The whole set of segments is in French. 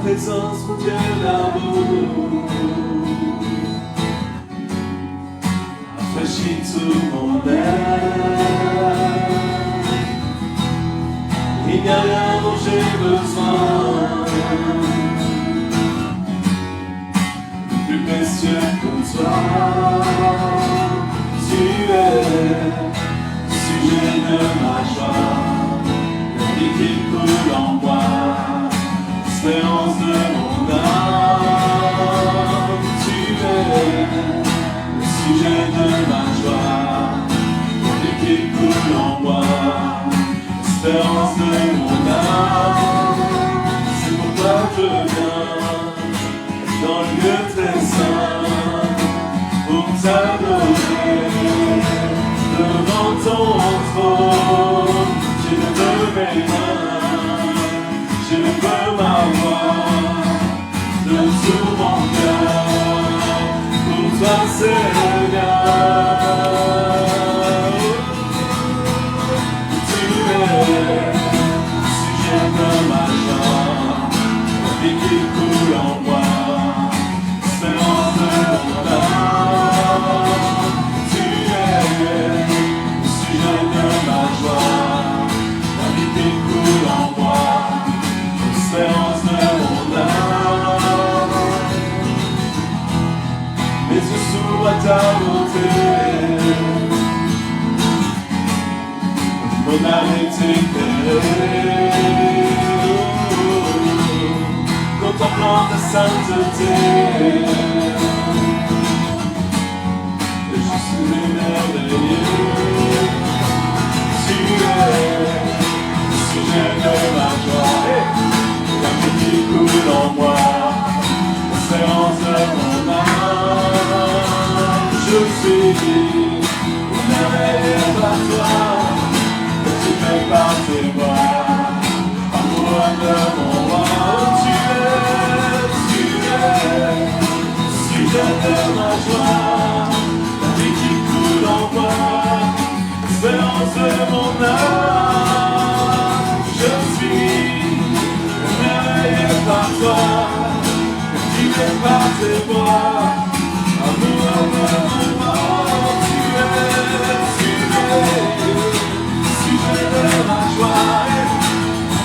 présence, mon Dieu d'amour. Rafraîchis tout mon être. Il n'y a rien dont j'ai besoin. Plus précieux que toi, tu es sujet de ma joie, la vie qui coule en moi, espérance de mon âme. Tu es le sujet de ma joie, la vie qui coule en moi, espérance de mon âme. C'est pourquoi je viens dans le lieu très saint pour t'adorer devant ton trône. Je lève mes mains, je lève ma voix de tout mon cœur. Pour toi c'est bien. Tu es sujet de ma joie, la vie qui coule en moi. Espérance de mon âme, mes yeux s'ouvrent à ta beauté, mon âme est éclairée, contemplant ta sainteté, et je suis émerveillé. Tu es le sujet de ma joie, la vie qui coule en moi, l'espérance de mon âme. Je suis merveillé par toi, motivé par tes voix, amoureux de mon roi. Tu es sujet de ma joie, la vie qui coule en moi, l'espérance de mon âme. Je suis par toi, captivé par tes voix, amour de mon mort. Tu es sujet de ma joie,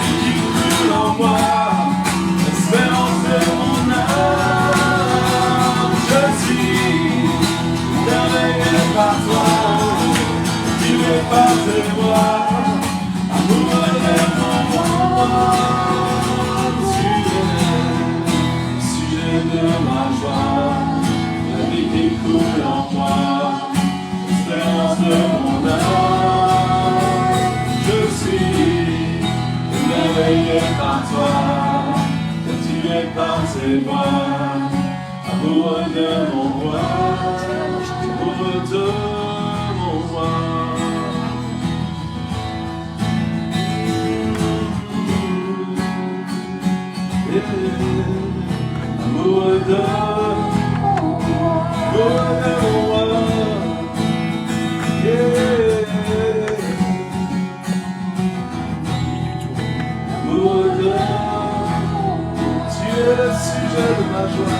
vie qui coule en moi, l'espérance de mon âme. Je suis merveillé par toi, captivé par tes voix, amour de mon mort. De ma joie, la vie qui coule en moi, l'espérance de mon âme. Je suis merveillé par toi, captivé par tes voix, amoureux de mon roi, amoureux de mon roi. Amoureux de mon roi, yeah. Amoureux de, tu es le sujet de ma joie.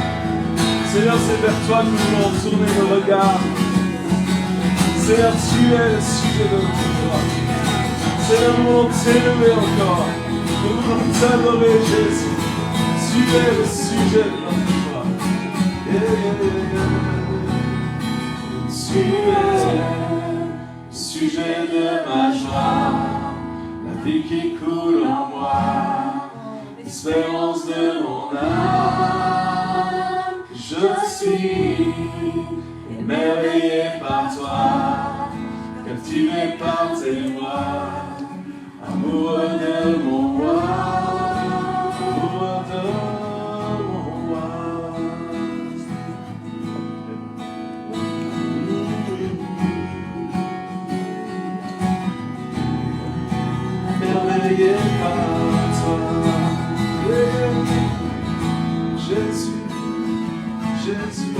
Seigneur, c'est vers toi que nous voulons tourner nos regards. Seigneur, tu es le sujet de notre joie. Seigneur, nous voulons t'élever encore. Nous voulons t'adorer, Jésus. Tu es le sujet de notre joie. Tu es le sujet de ma joie, la vie qui coule en moi, l'espérance de mon âme. Je suis émerveillé par toi, captivé par tes voix, amoureux de mon roi. Merveillé par toi, Jésus, Jésus.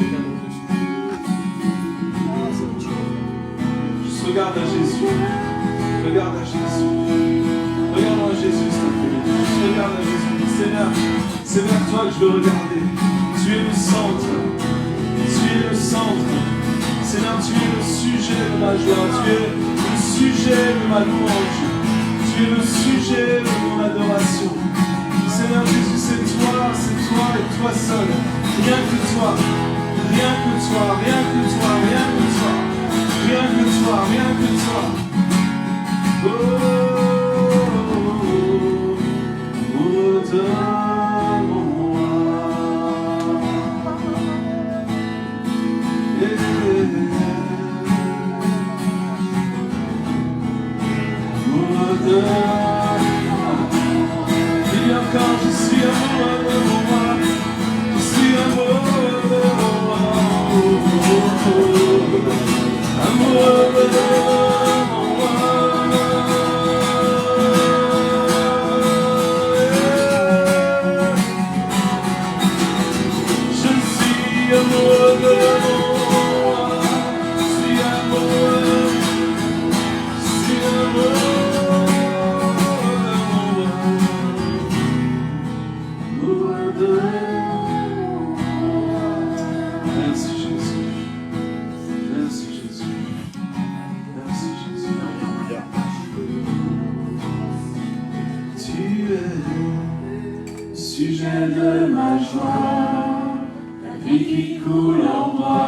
Juste regarde à Jésus, regarde à Jésus, regarde à Jésus, s'il te plaît. Regarde à Jésus. Seigneur, c'est vers toi que je veux regarder. Tu es le centre. Tu es le centre. Seigneur, tu es le sujet de ma joie. Tu es le sujet de ma louange. Tu es le sujet de mon adoration. Seigneur Jésus, c'est toi et toi seul. Rien que toi. Rien que toi, rien que toi, rien que toi. Rien que toi, rien que toi. Oh, donne-moi. Et encore, je suis amoureux de moi. Je suis amoureux de moi. Amoureux de moi. Je suis amoureux de moi. Je suis amoureux. Je suis amoureux. Merci Jésus. Merci Jésus. Merci Jésus. Tu es le sujet de ma joie, la vie qui coule en moi,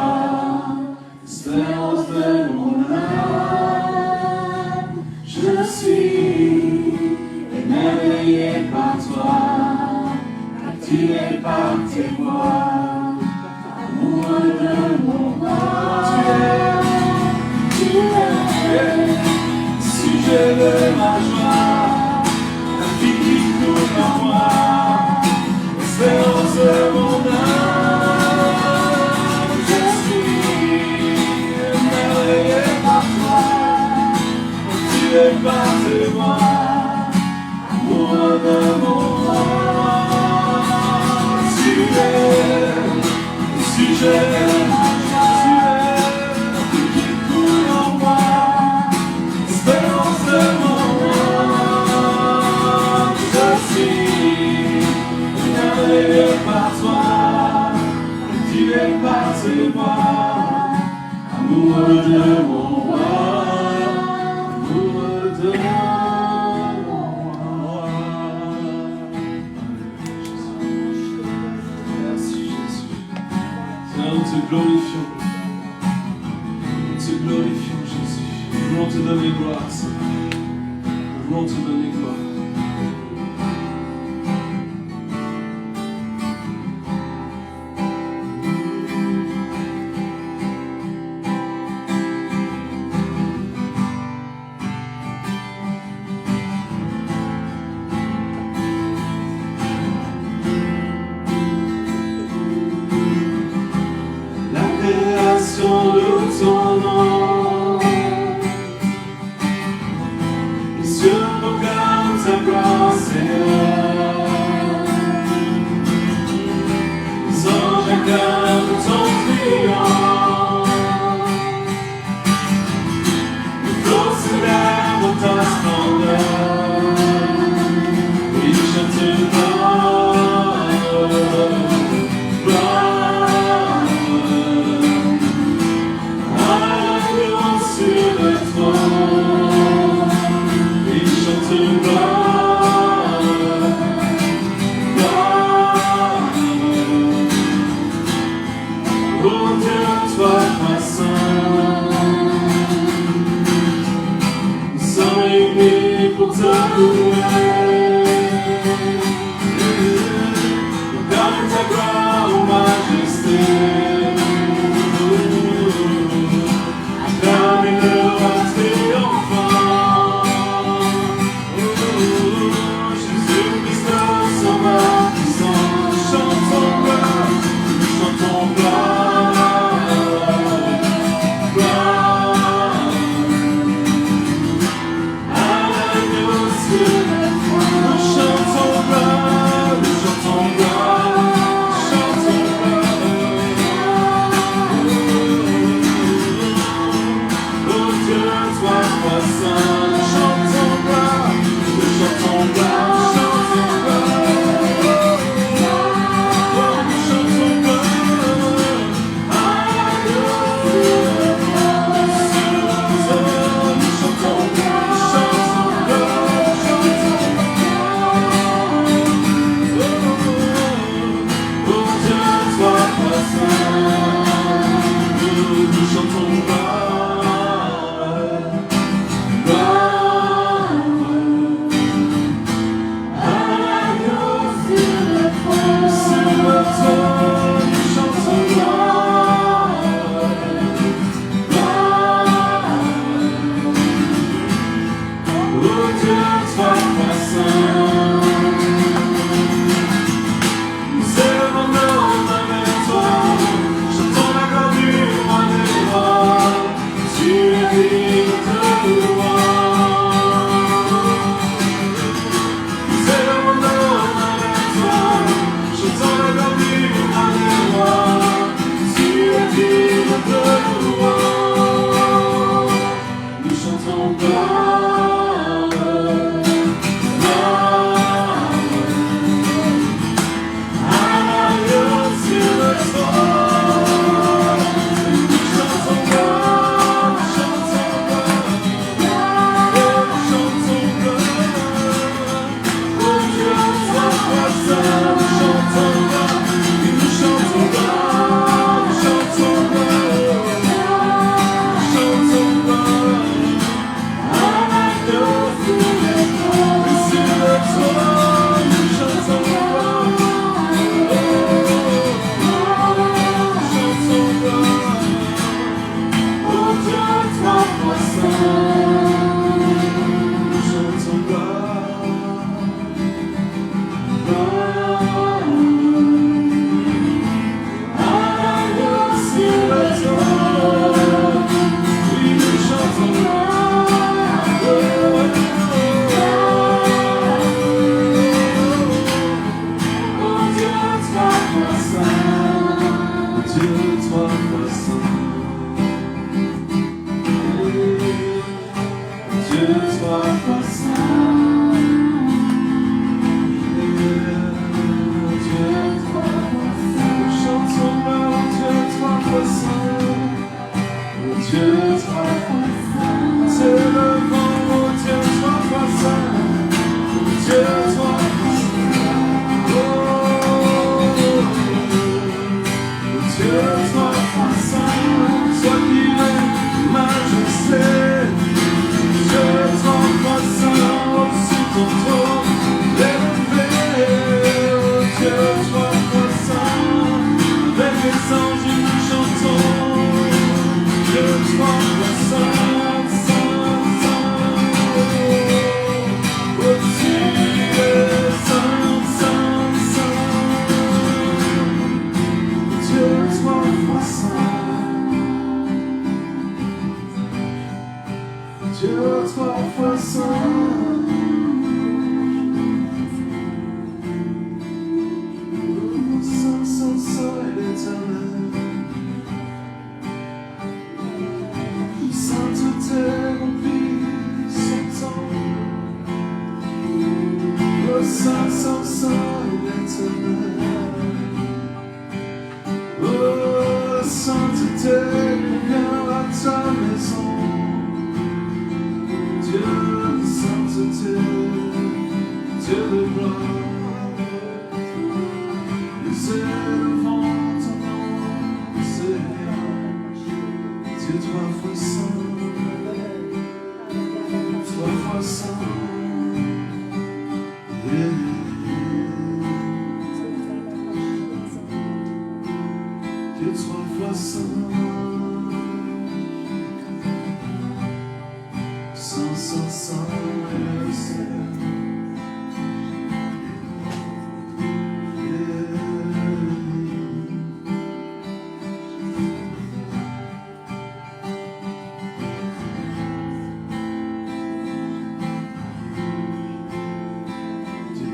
l'espérance de mon âme. Je suis émerveillé par toi, captivé par tes voix. Amoureux de mon âme, tu es sujet de ma joie, la vie qui coule en moi, l'espérance de mon âme. Je suis émerveillé par toi, captivé par tes voix. Amoureux de mon âme, tu es sujet, tu es la vie qui coule en moi, l'espérance de mon âme. Je suis émerveillé par toi, captivé par tes voix. Amoureux de mon roi, amoureux de mon roi. Merci Jésus. Seigneur, nous te glorifions. Nous te glorifions, Jésus. Nous voulons te donner gloire, Seigneur. Nous voulons te donner gloire. La création loue ton nom. Les cieux proclament ta gloire, Seigneur. Les anges acclament ton triomphe. Les flots célèbrent ta splendeur. Oui, je te donne gloire.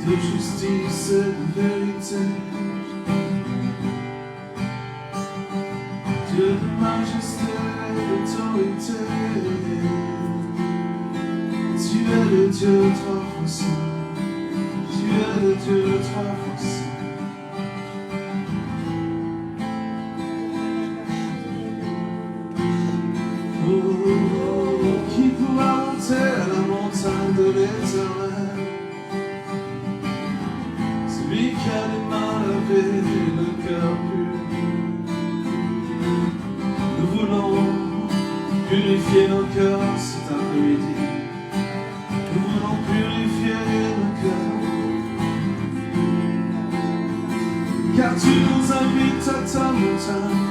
de justice et de vérité, Dieu de majesté et d'autorité. Tu es le Dieu trois fois saint, tu es le Dieu trois fois saint. Oh, qui pourra monter à la montagne de l'Éternel? Celui qui a les mains lavées et le cœur pur. Nous voulons purifier nos cœurs cet après-midi. Nous voulons purifier nos cœurs. Car tu nous invites à ta montagne,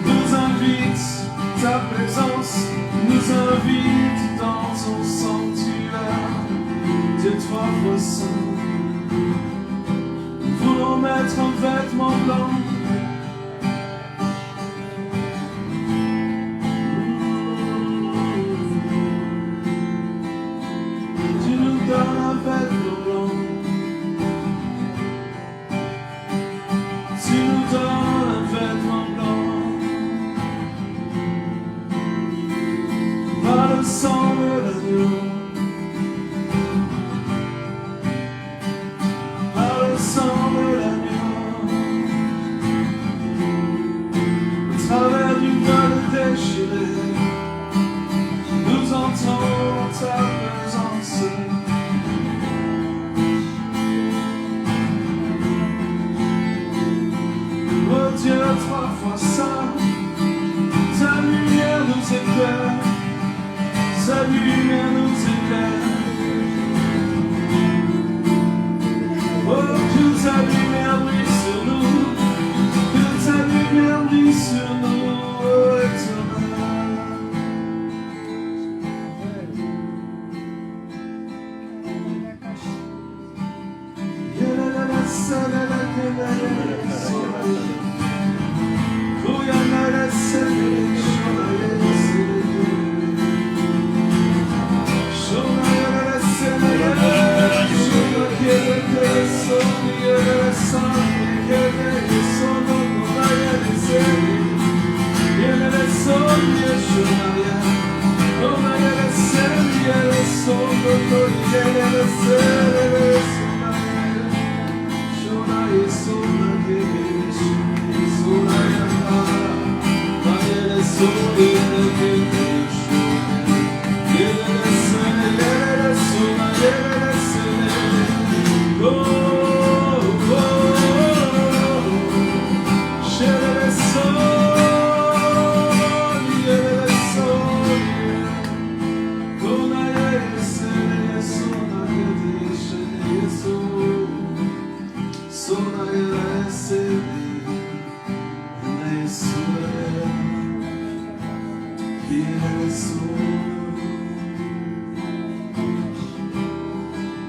nous invites ta présence, nous invite dans ton sanctuaire, Dieu trois fois saint. Nous voulons mettre un vêtement blanc. Tu nous donnes un vêtement blanc. Tu nous donnes un vêtement blanc. Par le sang de l'agneau, par le sang de l'agneau, au travers du voile déchiré, nous entrons ta présence. Oh Dieu, trois fois saint, ta lumière nous éclaire. Sa lumière nous éclaire. Oh, que ta lumière brille sur nous, que ta lumière brille sur nous, oh éternel.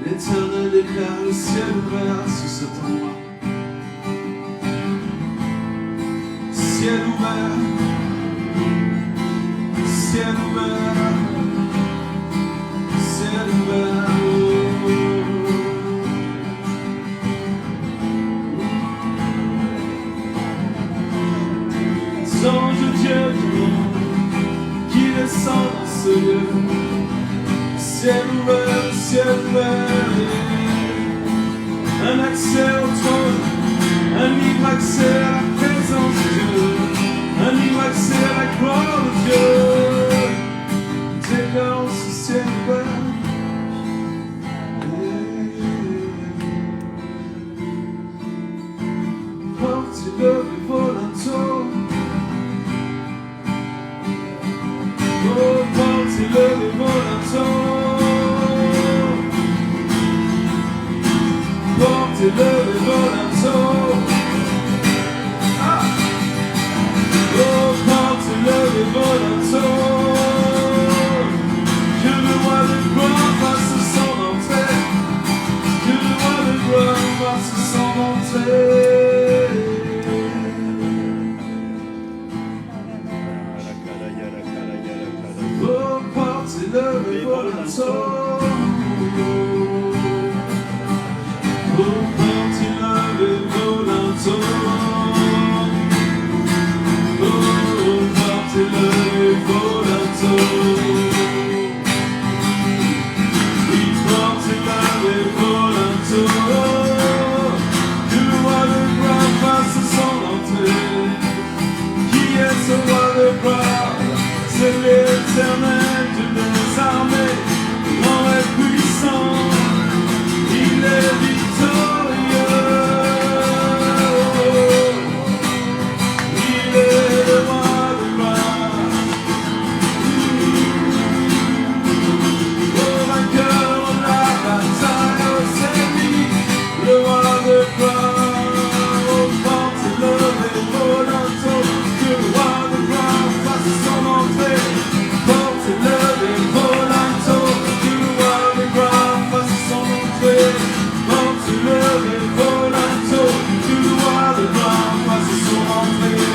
L'Éternel déclare le ciel ouvert sur cet endroit. Ciel ouvert, ciel ouvert, ciel ouvert. Ange de Dieu du monde qui descend dans ce lieu. Ciel ouvert, un accès au trône, un libre accès à la présence de Dieu, un libre accès à la gloire de Dieu. Déclarons ce ciel ouvert. Portez-le volontaire. Oh, portez-le volontaire. Portez-le volontaire. Ah. Oh, Oh, portez le volanto. Oh, portez le volanto. Oh, portez le volanto. Oui, portez le volanto. Que le roi de gloire fasse son entrée. Qui est ce roi de gloire? C'est l'Éternel des armées, grand et puissant, il est victorieux. Il est le roi de gloire. Au vainqueur de la bataille, c'est lui, le roi de gloire. Aux portes levées, volanto, que le roi de gloire fasse son entrée. Porte levée, volanto, que le roi de gloire fasse son entrée. Porte levée, volanto, que le roi de gloire fasse son entrée.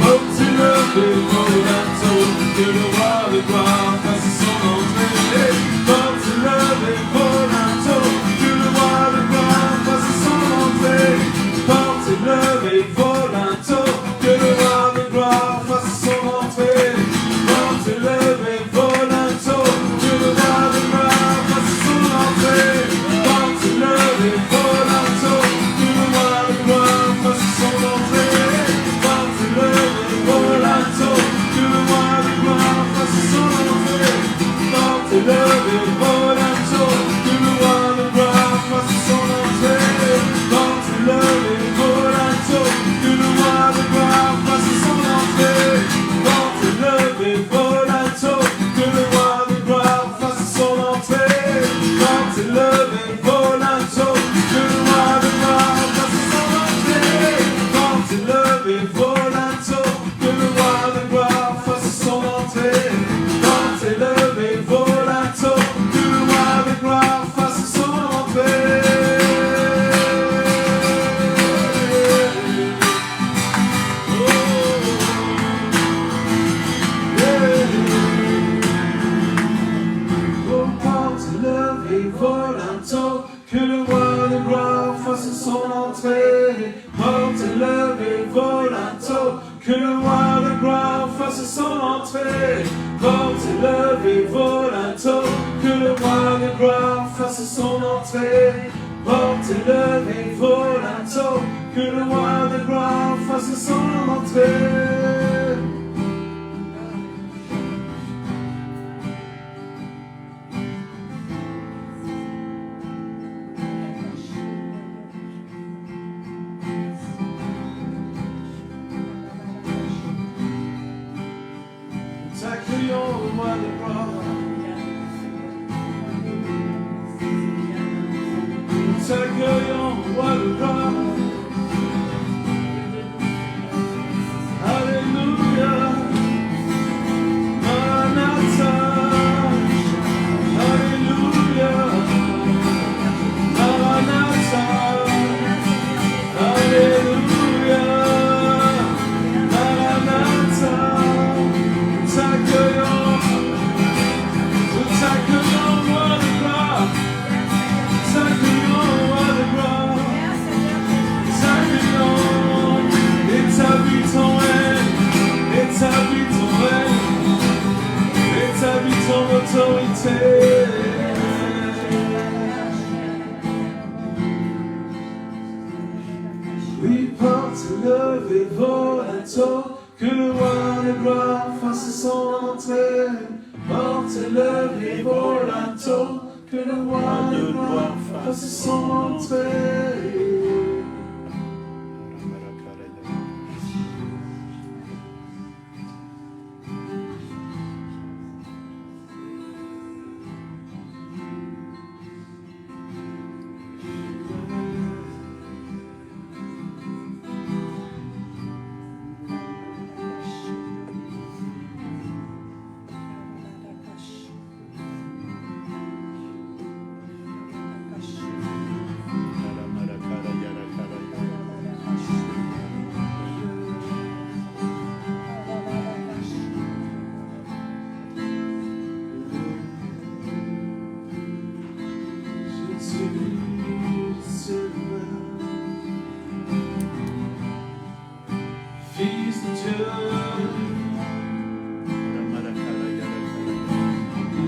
Porte levée, volanto, que le roi de gloire fasse son entrée. Porte levée, volanto, que le roi de gloire fasse son entrée. Porte levée, volanto, que le roi de gloire fasse son entrée. Porte levée, volanto, que le roi de gloire fasse son entrée. Porte levée, volanto, que le roi de gloire fasse son entrée. Porte levée, volanto, que le roi de gloire fasse son entrée. Porte levée, volanto, que le roi de gloire fasse son entrée. Porte levée, volanto, que le roi de gloire fasse son entrée. Porte levée, volanto, que le roi de gloire fasse son entrée. Porte levée, volanto, que le roi de gloire fasse son entrée. Porte levée, volanto, que le roi de gloire fasse son entrée. Porte levée, volanto, que le roi de gloire fasse son entrée. Oh, porte levée, volanto, que le roi de gloire fasse son entrée. Porte levée, volanto, que le roi de gloire fasse son entrée. Porte levée, volanto, que le roi de gloire fasse son entrée. Porte levée, volanto, que le roi de gloire fasse son entrée. T'accueillons au roi de gloire. T'accueillons au roi de gloire. Alléluia. Maranatha. Alléluia. Maranatha. Alléluia. Maranatha. T'accueillons, roi de gloire. T'accueillons, roi de gloire. T'accueillons, établis ton règne, établis ton règne, établis ton autorité. Oui, porte levée, volanto, que le roi de gloire fasse son entrée. Porte levée, volanto, que le roi de gloire fasse son entrée.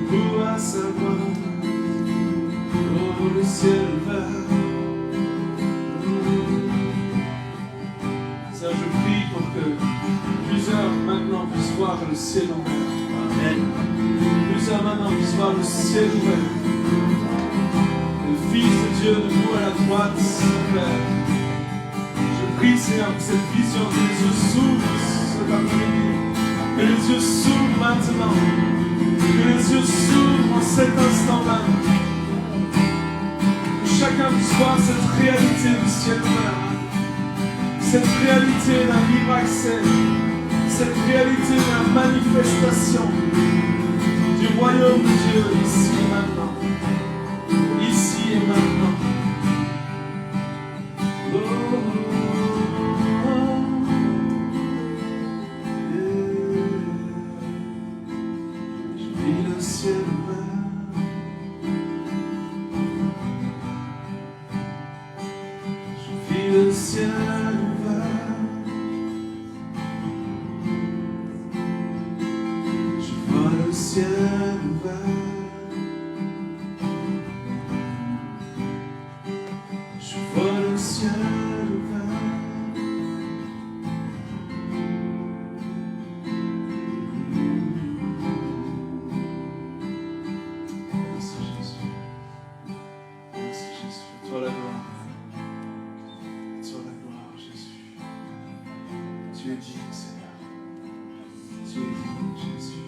Pour savoir où le ciel va. Ça, je prie pour que plusieurs maintenant puissent voir le ciel ouvert. Amen. Plusieurs maintenant puissent voir le ciel ouvert. Le Fils de Dieu debout à la droite, Père. Je prie, Seigneur, pour cette vision, que les yeux s'ouvrent cet après-midi. Que les yeux s'ouvrent maintenant. Que les yeux s'ouvrent en cet instant même. Que chacun puisse voir cette réalité du ciel ouvert. Cette réalité d'un libre accès. Cette réalité de la manifestation du royaume de Dieu ici et maintenant. Ici et maintenant. Oh, oh, oh, yeah. Je vis le ciel ouvert. Je vis le ciel ouvert. Le ciel ouvert, je vois le ciel ouvert. Merci Jésus, merci Jésus, à toi la gloire, à toi la gloire Jésus. Tu es digne Seigneur, tu es digne Jésus.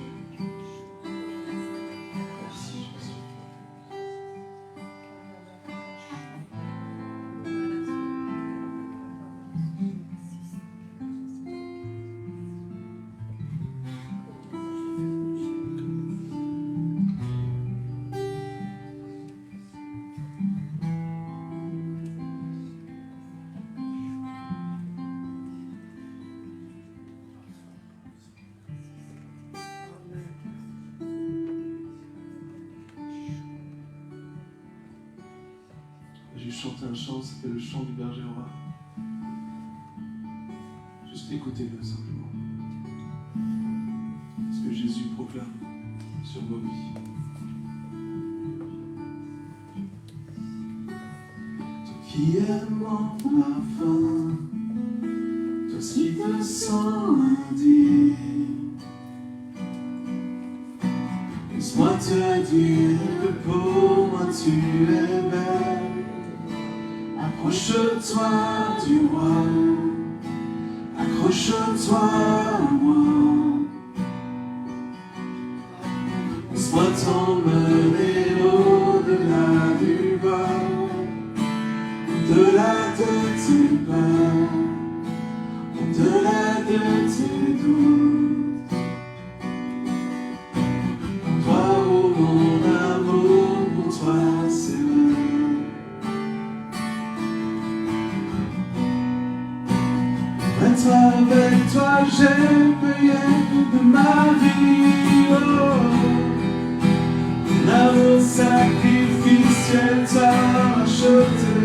J'ai chanté un chant, c'était le chant du berger roi. Juste écoutez-le simplement. Ce que Jésus proclame sur vos vies. Toi qui aimes mon parfum, toi qui te sens indigne, laisse-moi te dire que pour moi tu es belle. Accroche-toi du roi, accroche-toi à moi. Laisse-moi t'emmener au-delà du bas, au-delà de tes peurs, au-delà de tes doutes. Toi, oh mon amour, pour toi c'est vrai. Avec toi j'ai payé de ma vie, oh. Mon amour sacrificiel t'a racheté.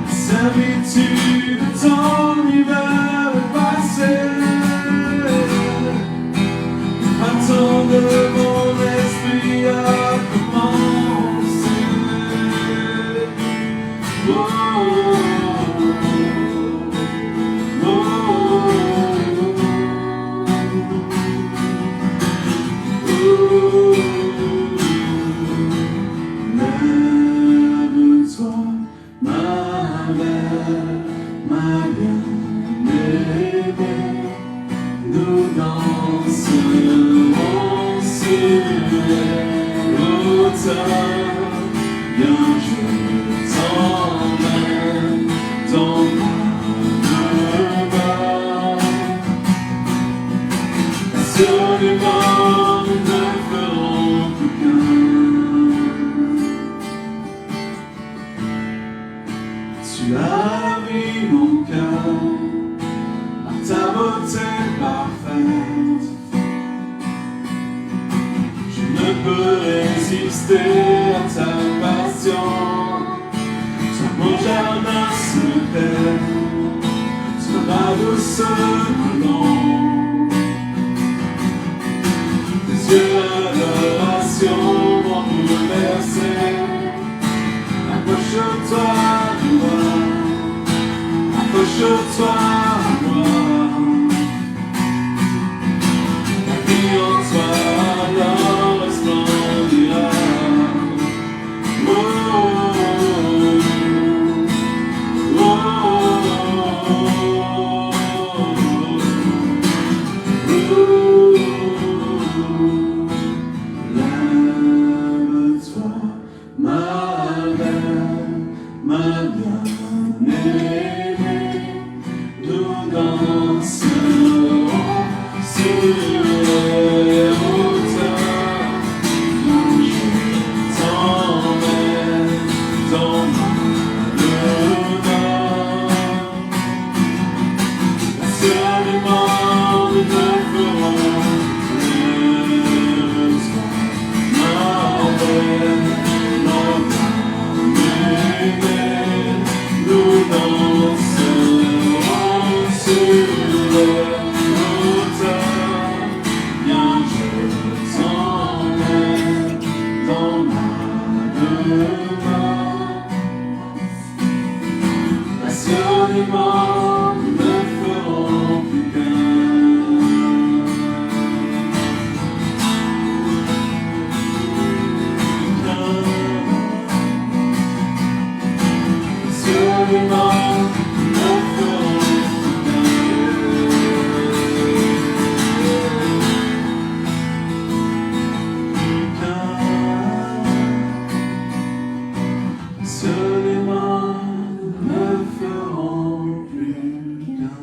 La servitude de ton hiver est passée. Maintenant de mon esprit a commencé. Oh. Tu as mis mon cœur par ta beauté parfaite. Je ne peux résister à ta passion. Toi mon jardin secret, toi la douceur colombe. Tes yeux d'adoration m'ont bouleversé. Approche-toi de moi, approche-toi à moi. La vie en toi alors resplendira. Oh, oh, oh, lève-toi, ma belle, ma bien-aimée, nous danserons sur les hauteurs. Je t'emmène dans le nord. Absolument, nous ne ferons plus ma belle, ma bien-aimée. Nous danserons sur les hauteurs. Viens, je t'emmène dans ma demeure. Passionnément, nous ne ferons plus qu'un. Passionnément, nous ne ferons plus qu'un. Passionnément, nous ne ferons plus qu'un.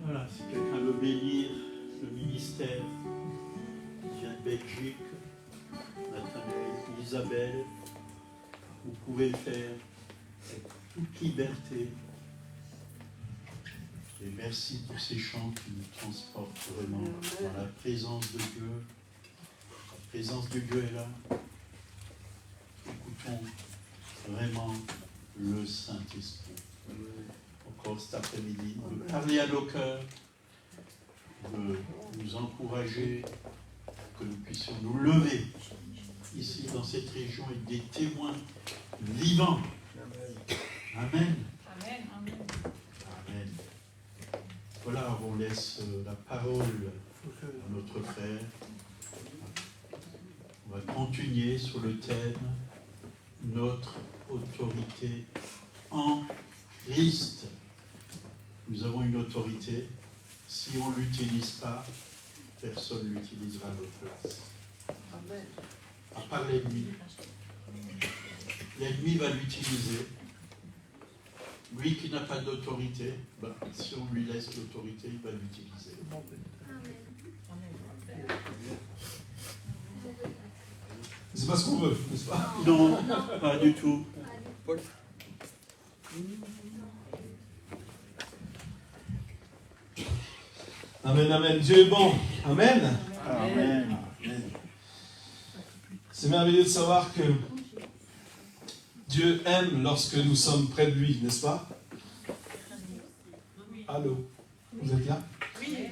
Voilà, si quelqu'un veut bénir le ministère qui vient de Belgique, Nathanaël, Isabelle, vous pouvez le faire avec toute liberté. Et merci pour ces chants qui nous transportent vraiment dans la présence de Dieu. La présence de Dieu est là. Écoutons vraiment le Saint-Esprit. Encore cet après-midi, de parler à nos cœurs, de nous encourager, que nous puissions nous lever ici dans cette région et des témoins vivants. Amen. Amen. Amen. Voilà, on laisse la parole à notre frère. On va continuer sur le thème notre autorité en Christ. Nous avons une autorité. Si on ne l'utilise pas, personne ne l'utilisera à notre place. À part l'ennemi. L'ennemi va l'utiliser. Lui qui n'a pas d'autorité, si on lui laisse l'autorité, il va l'utiliser. C'est pas ce qu'on veut, n'est-ce pas? Non, pas du tout. Amen, amen. Dieu est bon. Amen. Amen. C'est merveilleux de savoir que Dieu aime lorsque nous sommes près de lui, n'est-ce pas? Allô? Vous êtes là? Oui.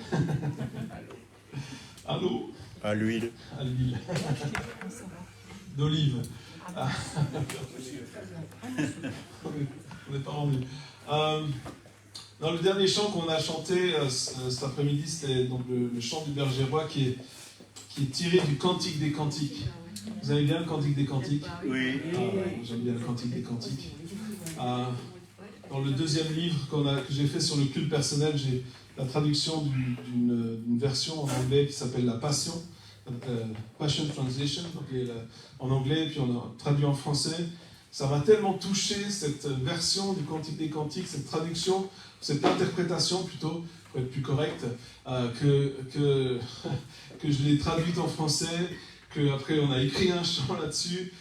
Allô? À l'huile. À l'huile. D'olive. Ah. On n'est pas rendu. Dans le dernier chant qu'on a chanté cet après-midi, c'était donc le chant du berger roi qui est tiré du Cantique des Cantiques. Vous aimez bien le Cantique des Cantiques? Oui. J'aime bien le Cantique des Cantiques. Dans le deuxième livre que j'ai fait sur le culte personnel, j'ai la traduction d'une version en anglais qui s'appelle La Passion, Passion Translation, donc en anglais, puis on a traduit en français. Ça m'a tellement touché, cette version du Cantique des Cantiques, cette traduction, cette interprétation plutôt, pour être plus correct, que je l'ai traduite en français, qu'après on a écrit un chant là-dessus,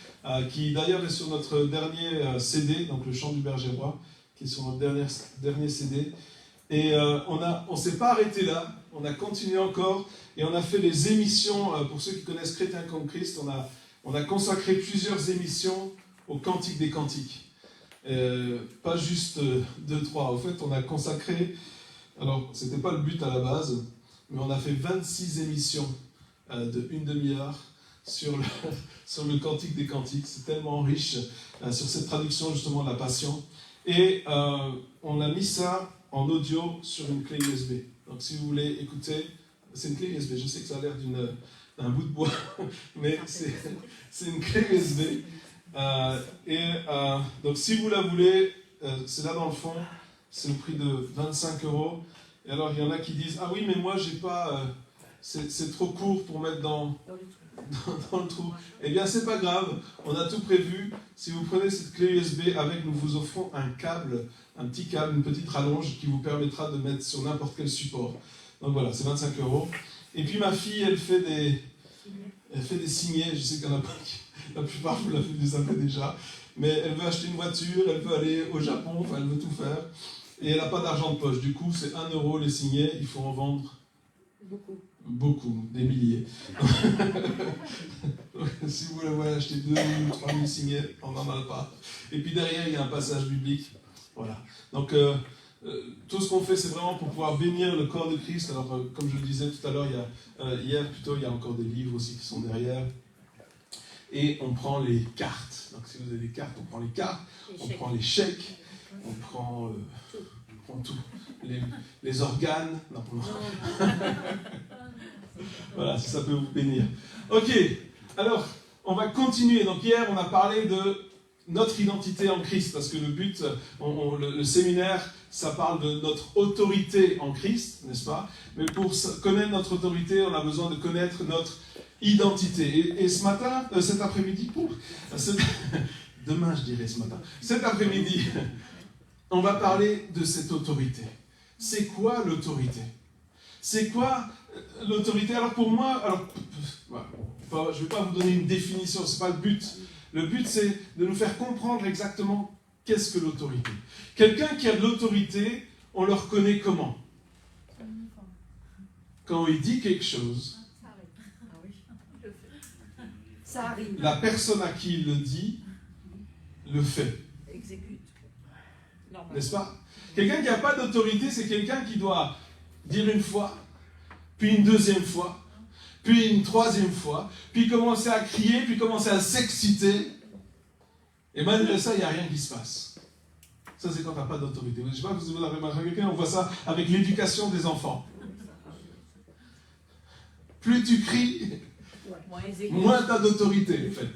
qui d'ailleurs est sur notre dernier CD, donc le chant du berger roi, qui est sur notre dernier CD. Et on ne s'est pas arrêté là, on a continué encore, et on a fait les émissions, pour ceux qui connaissent Chrétien comme Christ, on a consacré plusieurs émissions au Cantique des Cantiques. Pas juste 2-3, au fait on a consacré, alors c'était pas le but à la base, mais on a fait 26 émissions de 1 demi-heure sur le Cantique des Cantiques. C'est tellement riche sur cette traduction justement de la Passion. Et on a mis ça en audio sur une clé USB. Donc si vous voulez écouter, c'est une clé USB, je sais que ça a l'air d'un bout de bois, mais c'est une clé USB. Donc si vous la voulez, c'est là dans le fond, c'est le prix de 25 €. Et alors il y en a qui disent, ah oui mais moi j'ai pas, c'est trop court pour mettre dans le trou. Eh bien c'est pas grave, on a tout prévu. Si vous prenez cette clé USB avec, nous vous offrons un petit câble, une petite rallonge qui vous permettra de mettre sur n'importe quel support. Donc voilà, c'est 25 €. Et puis ma fille, elle fait des signets, je sais qu'il y en a pas, la plupart vous l'avez déjà, mais elle veut acheter une voiture, elle veut aller au Japon, enfin elle veut tout faire, et elle n'a pas d'argent de poche. Du coup, c'est 1 € les signets, il faut en vendre beaucoup, des milliers. Si vous voulez acheter 2 ou 3 000 signets, on n'en a pas. Et puis derrière, il y a un passage biblique. Voilà. Donc, tout ce qu'on fait, c'est vraiment pour pouvoir bénir le corps de Christ. Alors, comme je le disais tout à l'heure, il y a encore des livres aussi qui sont derrière. Et on prend les cartes. Donc, si vous avez des cartes, on prend les cartes, on prend les chèques, on prend tout. Les organes. Non. Voilà, si ça peut vous bénir. Ok, alors, on va continuer. Donc, hier, on a parlé de notre identité en Christ, parce que le but, le séminaire, ça parle de notre autorité en Christ, n'est-ce pas? Mais pour connaître notre autorité, on a besoin de connaître notre identité. Et ce matin, cet après-midi, demain je dirais ce matin, cet après-midi, on va parler de cette autorité. C'est quoi l'autorité? C'est quoi l'autorité? Alors pour moi, je ne vais pas vous donner une définition, ce n'est pas le but. Le but, c'est de nous faire comprendre exactement qu'est-ce que l'autorité. Quelqu'un qui a de l'autorité, on le reconnaît comment? Quand il dit quelque chose, la personne à qui il le dit, le fait. Exécute. N'est-ce pas? Quelqu'un qui n'a pas d'autorité, c'est quelqu'un qui doit dire une fois, puis une deuxième fois, puis une troisième fois, puis commencer à crier, puis commencer à s'exciter. Et malgré ça, il n'y a rien qui se passe. Ça, c'est quand tu n'as pas d'autorité. Je ne sais pas si vous l'avez remarqué, on voit ça avec l'éducation des enfants. Plus tu cries, moins tu as d'autorité, en fait.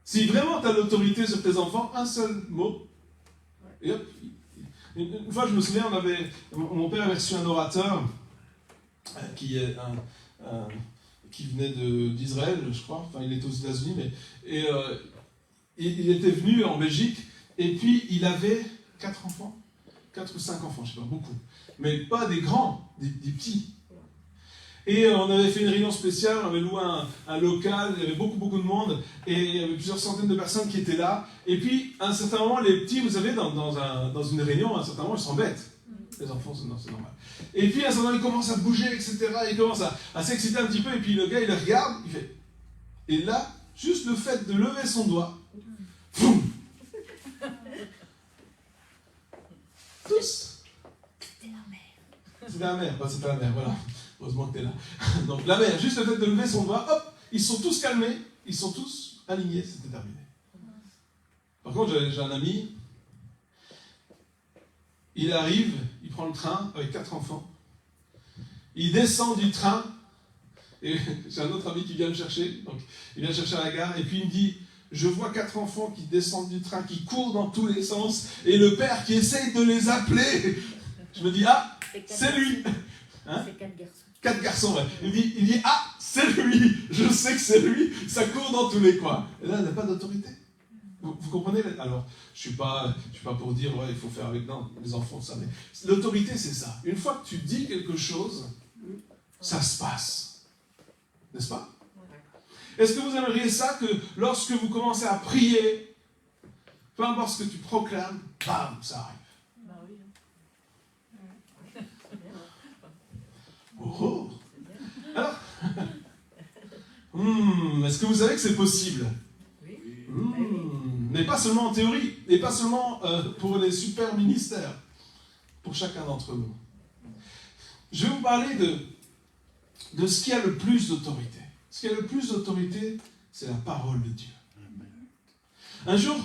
Si vraiment tu as l'autorité sur tes enfants, un seul mot, et hop. Une fois, je me souviens, mon père avait reçu un orateur qui venait d'Israël, je crois. Enfin, il était aux États-Unis, mais il était venu en Belgique, et puis il avait 4 enfants, 4 ou 5 enfants, je ne sais pas, beaucoup. Mais pas des grands, des petits. Et on avait fait une réunion spéciale, on avait loué un local, il y avait beaucoup de monde, et il y avait plusieurs centaines de personnes qui étaient là. Et puis, à un certain moment, les petits, vous savez, dans une réunion, à un certain moment, ils s'embêtent. Les enfants, c'est normal. Et puis, à un certain moment, ils commencent à bouger, etc. Ils commencent à s'exciter un petit peu, et puis le gars, il le regarde, il fait... Et là, juste le fait de lever son doigt, boum, tous. C'était la mère, c'était la mère, voilà. Heureusement que tu es là. Donc la mère, juste le fait de lever son doigt, hop, ils sont tous calmés, ils sont tous alignés, c'était terminé. Par contre, j'ai un ami, il arrive, il prend le train avec 4 enfants, il descend du train, et j'ai un autre ami qui vient me chercher, donc il vient me chercher à la gare, et puis il me dit, je vois 4 enfants qui descendent du train, qui courent dans tous les sens, et le père qui essaye de les appeler. Je me dis, ah, c'est lui. Hein? C'est 4 garçons. 4 garçons, ouais. Il dit, ah, c'est lui, je sais que c'est lui, ça court dans tous les coins. Et là, il n'a pas d'autorité. Vous comprenez? Alors, je suis pas pour dire, ouais, il faut faire avec, non, les enfants, ça, mais l'autorité, c'est ça. Une fois que tu dis quelque chose, ça se passe. N'est-ce pas? Est-ce que vous aimeriez ça, que lorsque vous commencez à prier, peu importe ce que tu proclames, bam, ça arrive. Bah oui. Oh. Alors, est-ce que vous savez que c'est possible? Oui. Mais pas seulement en théorie, et pas seulement pour les super ministères, pour chacun d'entre nous. Je vais vous parler de ce qui a le plus d'autorité. Ce qui a le plus d'autorité, c'est la parole de Dieu. Un jour,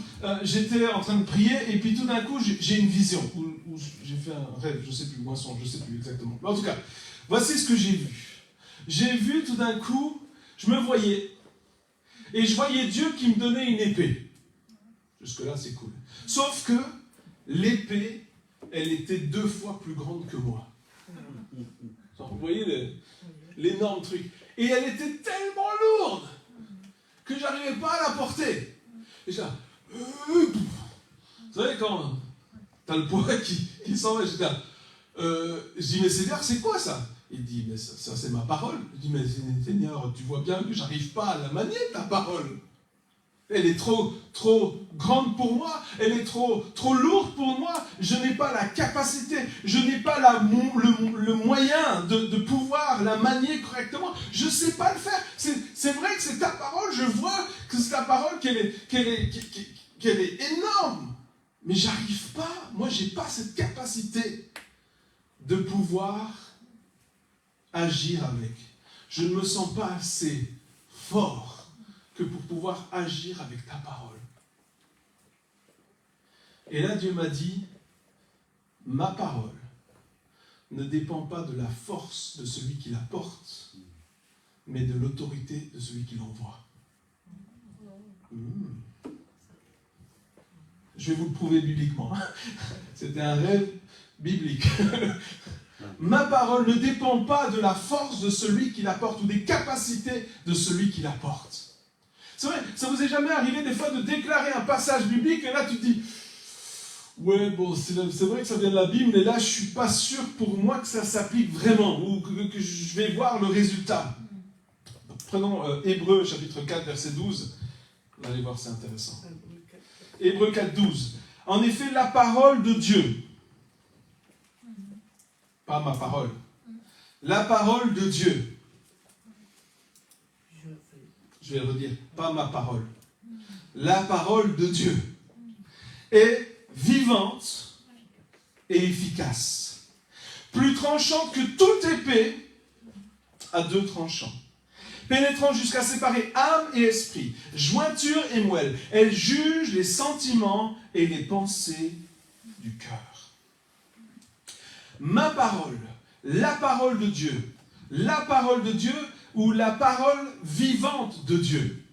j'étais en train de prier, et puis tout d'un coup, j'ai une vision, ou j'ai fait un rêve, je ne sais plus, ou un songe, je ne sais plus exactement. Mais en tout cas, voici ce que j'ai vu. J'ai vu tout d'un coup, je me voyais, et je voyais Dieu qui me donnait une épée. Jusque-là, c'est cool. Sauf que l'épée, elle était 2 fois plus grande que moi. Vous voyez l'énorme truc. Et elle était tellement lourde que j'arrivais pas à la porter. Et j'étais là, vous savez, quand t'as le poids qui s'en va, j'étais là, je dis, mais c'est quoi ça? Il dit, mais ça c'est ma parole. Je dis, mais Seigneur, tu vois bien que j'arrive pas à la manier, ta parole. Elle est trop grande pour moi, elle est trop lourde pour moi, je n'ai pas la capacité, je n'ai pas le moyen de pouvoir la manier correctement, je ne sais pas le faire. C'est vrai que c'est ta parole, je vois que c'est ta parole qu'elle est énorme, mais j'arrive pas, moi j'ai pas cette capacité de pouvoir agir avec. Je ne me sens pas assez fort que pour pouvoir agir avec ta parole. Et là, Dieu m'a dit, ma parole ne dépend pas de la force de celui qui la porte, mais de l'autorité de celui qui l'envoie. Je vais vous le prouver bibliquement. C'était un rêve biblique. Ma parole ne dépend pas de la force de celui qui la porte ou des capacités de celui qui la porte. C'est vrai, ça vous est jamais arrivé des fois de déclarer un passage biblique et là tu te dis, ouais bon c'est vrai que ça vient de la Bible, mais là je suis pas sûr pour moi que ça s'applique vraiment ou que je vais voir le résultat. Donc, prenons Hébreux chapitre 4 verset 12, vous allez voir c'est intéressant. Hébreux 4 12. En effet la parole de Dieu, pas ma parole, la parole de Dieu, je vais redire, pas ma parole. La parole de Dieu est vivante et efficace. Plus tranchante que toute épée à 2 tranchants. Pénétrant jusqu'à séparer âme et esprit, jointure et moelle. Elle juge les sentiments et les pensées du cœur. Ma parole, la parole de Dieu, ou la parole vivante de Dieu.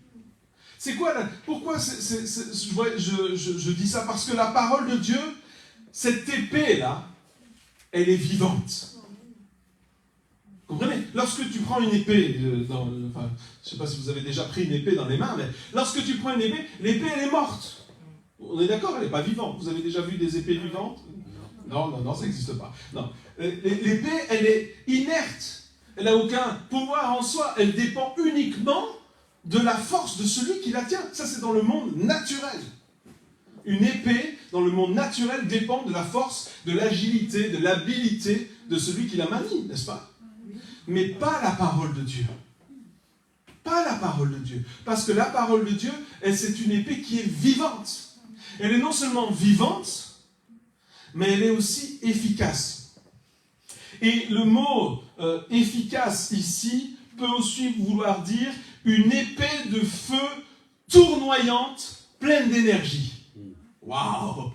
C'est quoi là? Pourquoi je dis ça? Parce que la parole de Dieu, cette épée-là, elle est vivante. Vous comprenez? Lorsque tu prends une épée, je ne sais pas si vous avez déjà pris une épée dans les mains, mais lorsque tu prends une épée, l'épée elle est morte. On est d'accord, elle n'est pas vivante. Vous avez déjà vu des épées vivantes? Non, ça n'existe pas. Non. L'épée, elle est inerte. Elle n'a aucun pouvoir en soi. Elle dépend uniquement de la force de celui qui la tient. Ça, c'est dans le monde naturel. Une épée, dans le monde naturel, dépend de la force, de l'agilité, de l'habileté de celui qui la manie, n'est-ce pas? Mais pas la parole de Dieu. Pas la parole de Dieu. Parce que la parole de Dieu, c'est une épée qui est vivante. Elle est non seulement vivante, mais elle est aussi efficace. Et le mot efficace ici peut aussi vouloir dire une épée de feu tournoyante, pleine d'énergie. Waouh!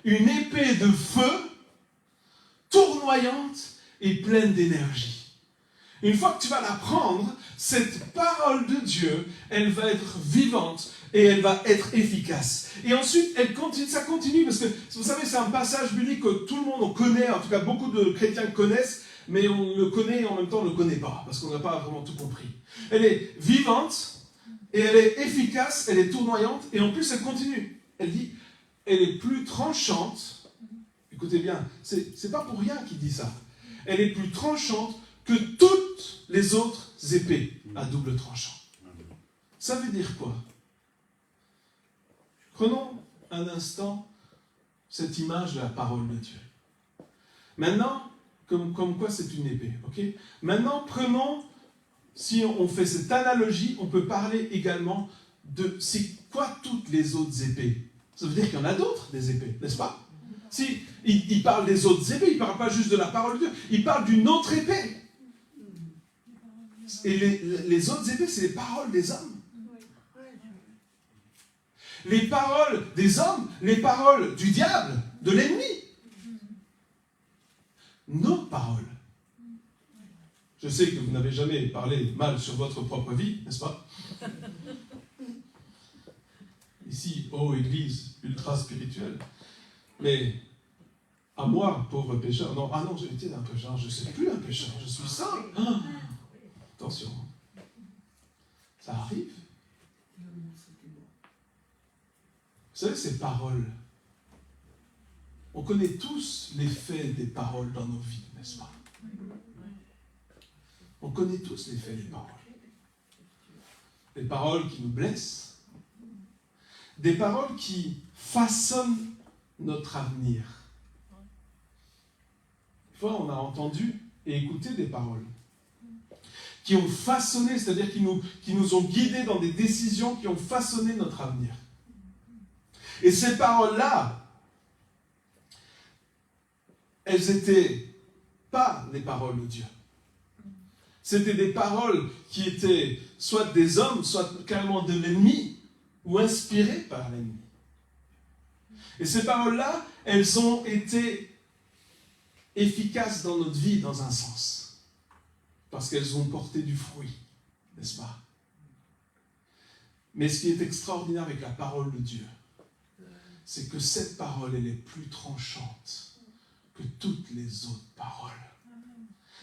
Une épée de feu tournoyante et pleine d'énergie. Une fois que tu vas la prendre, cette parole de Dieu, elle va être vivante et elle va être efficace. Et ensuite, ça continue, parce que vous savez, c'est un passage biblique que tout le monde connaît, en tout cas beaucoup de chrétiens connaissent, mais on le connaît et en même temps on ne le connaît pas, parce qu'on n'a pas vraiment tout compris. Elle est vivante, et elle est efficace, elle est tournoyante, et en plus elle continue. Elle dit, elle est plus tranchante, écoutez bien, c'est pas pour rien qu'il dit ça, elle est plus tranchante que toutes les autres épées à double tranchant. Ça veut dire quoi? Prenons un instant cette image de la parole de Dieu. Maintenant, comme quoi c'est une épée, ok? Maintenant, prenons, si on fait cette analogie, on peut parler également de c'est quoi toutes les autres épées? Ça veut dire qu'il y en a d'autres, des épées, n'est-ce pas? Si il parle des autres épées, il ne parle pas juste de la parole de Dieu, il parle d'une autre épée. Et les autres épées, c'est les paroles des hommes. Les paroles des hommes, les paroles du diable, de l'ennemi. Nos paroles. Je sais que vous n'avez jamais parlé mal sur votre propre vie, n'est-ce pas? Ici, Église ultra spirituelle. Mais à moi, pauvre pécheur, non, j'étais un pécheur, je ne suis plus un pécheur, je suis saint. Ah, attention, ça arrive. Vous savez, ces paroles, on connaît tous l'effet des paroles dans nos vies, n'est-ce pas? On connaît tous l'effet des paroles. Des paroles qui nous blessent, des paroles qui façonnent notre avenir. Une fois, on a entendu et écouté des paroles qui ont façonné, c'est-à-dire qui nous ont guidés dans des décisions qui ont façonné notre avenir. Et ces paroles-là, elles n'étaient pas les paroles de Dieu. C'était des paroles qui étaient soit des hommes, soit carrément de l'ennemi, ou inspirées par l'ennemi. Et ces paroles-là, elles ont été efficaces dans notre vie, dans un sens. Parce qu'elles ont porté du fruit, n'est-ce pas? Mais ce qui est extraordinaire avec la parole de Dieu, c'est que cette parole, elle est plus tranchante que toutes les autres paroles.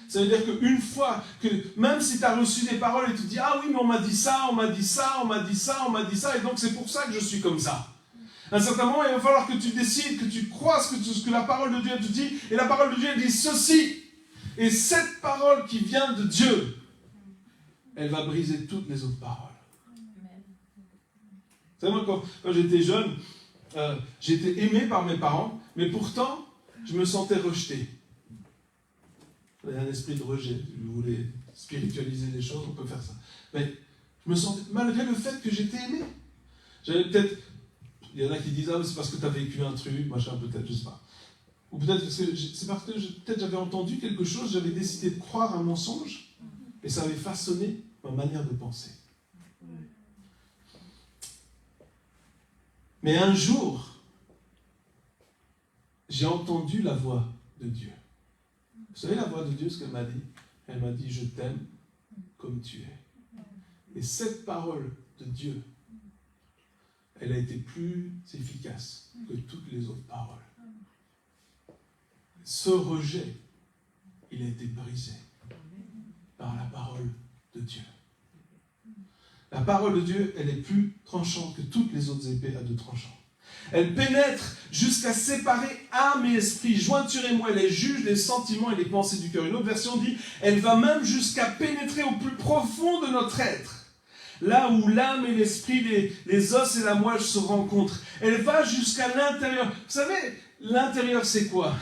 Ça veut dire qu'une fois que, même si tu as reçu des paroles et tu te dis, ah oui, mais on m'a dit ça, on m'a dit ça, on m'a dit ça, on m'a dit ça, et donc c'est pour ça que je suis comme ça. À un certain moment, il va falloir que tu décides, que tu crois ce que la parole de Dieu te dit, et la parole de Dieu elle dit ceci. Et cette parole qui vient de Dieu, elle va briser toutes les autres paroles. Vous savez, moi, quand j'étais jeune, j'étais aimé par mes parents, mais pourtant, je me sentais rejeté. Il y a un esprit de rejet. Je voulais spiritualiser les choses, on peut faire ça. Mais je me sentais, malgré le fait que j'étais aimé. J'avais peut-être, il y en a qui disent, ah, c'est parce que tu as vécu un truc, machin, peut-être, je ne sais pas. Ou peut-être que c'est parce que peut-être j'avais entendu quelque chose, j'avais décidé de croire un mensonge, et ça avait façonné ma manière de penser. Mais un jour, j'ai entendu la voix de Dieu. Vous savez la voix de Dieu, ce qu'elle m'a dit? Elle m'a dit, je t'aime comme tu es. Et cette parole de Dieu, elle a été plus efficace que toutes les autres paroles. Ce rejet, il a été brisé par la parole de Dieu. La parole de Dieu, elle est plus tranchante que toutes les autres épées à deux tranchants. Elle pénètre jusqu'à séparer âme et esprit, jointure et moelle, elle juge les sentiments et les pensées du cœur. Une autre version dit, elle va même jusqu'à pénétrer au plus profond de notre être. Là où l'âme et l'esprit, les os et la moelle se rencontrent. Elle va jusqu'à l'intérieur. Vous savez, l'intérieur c'est quoi?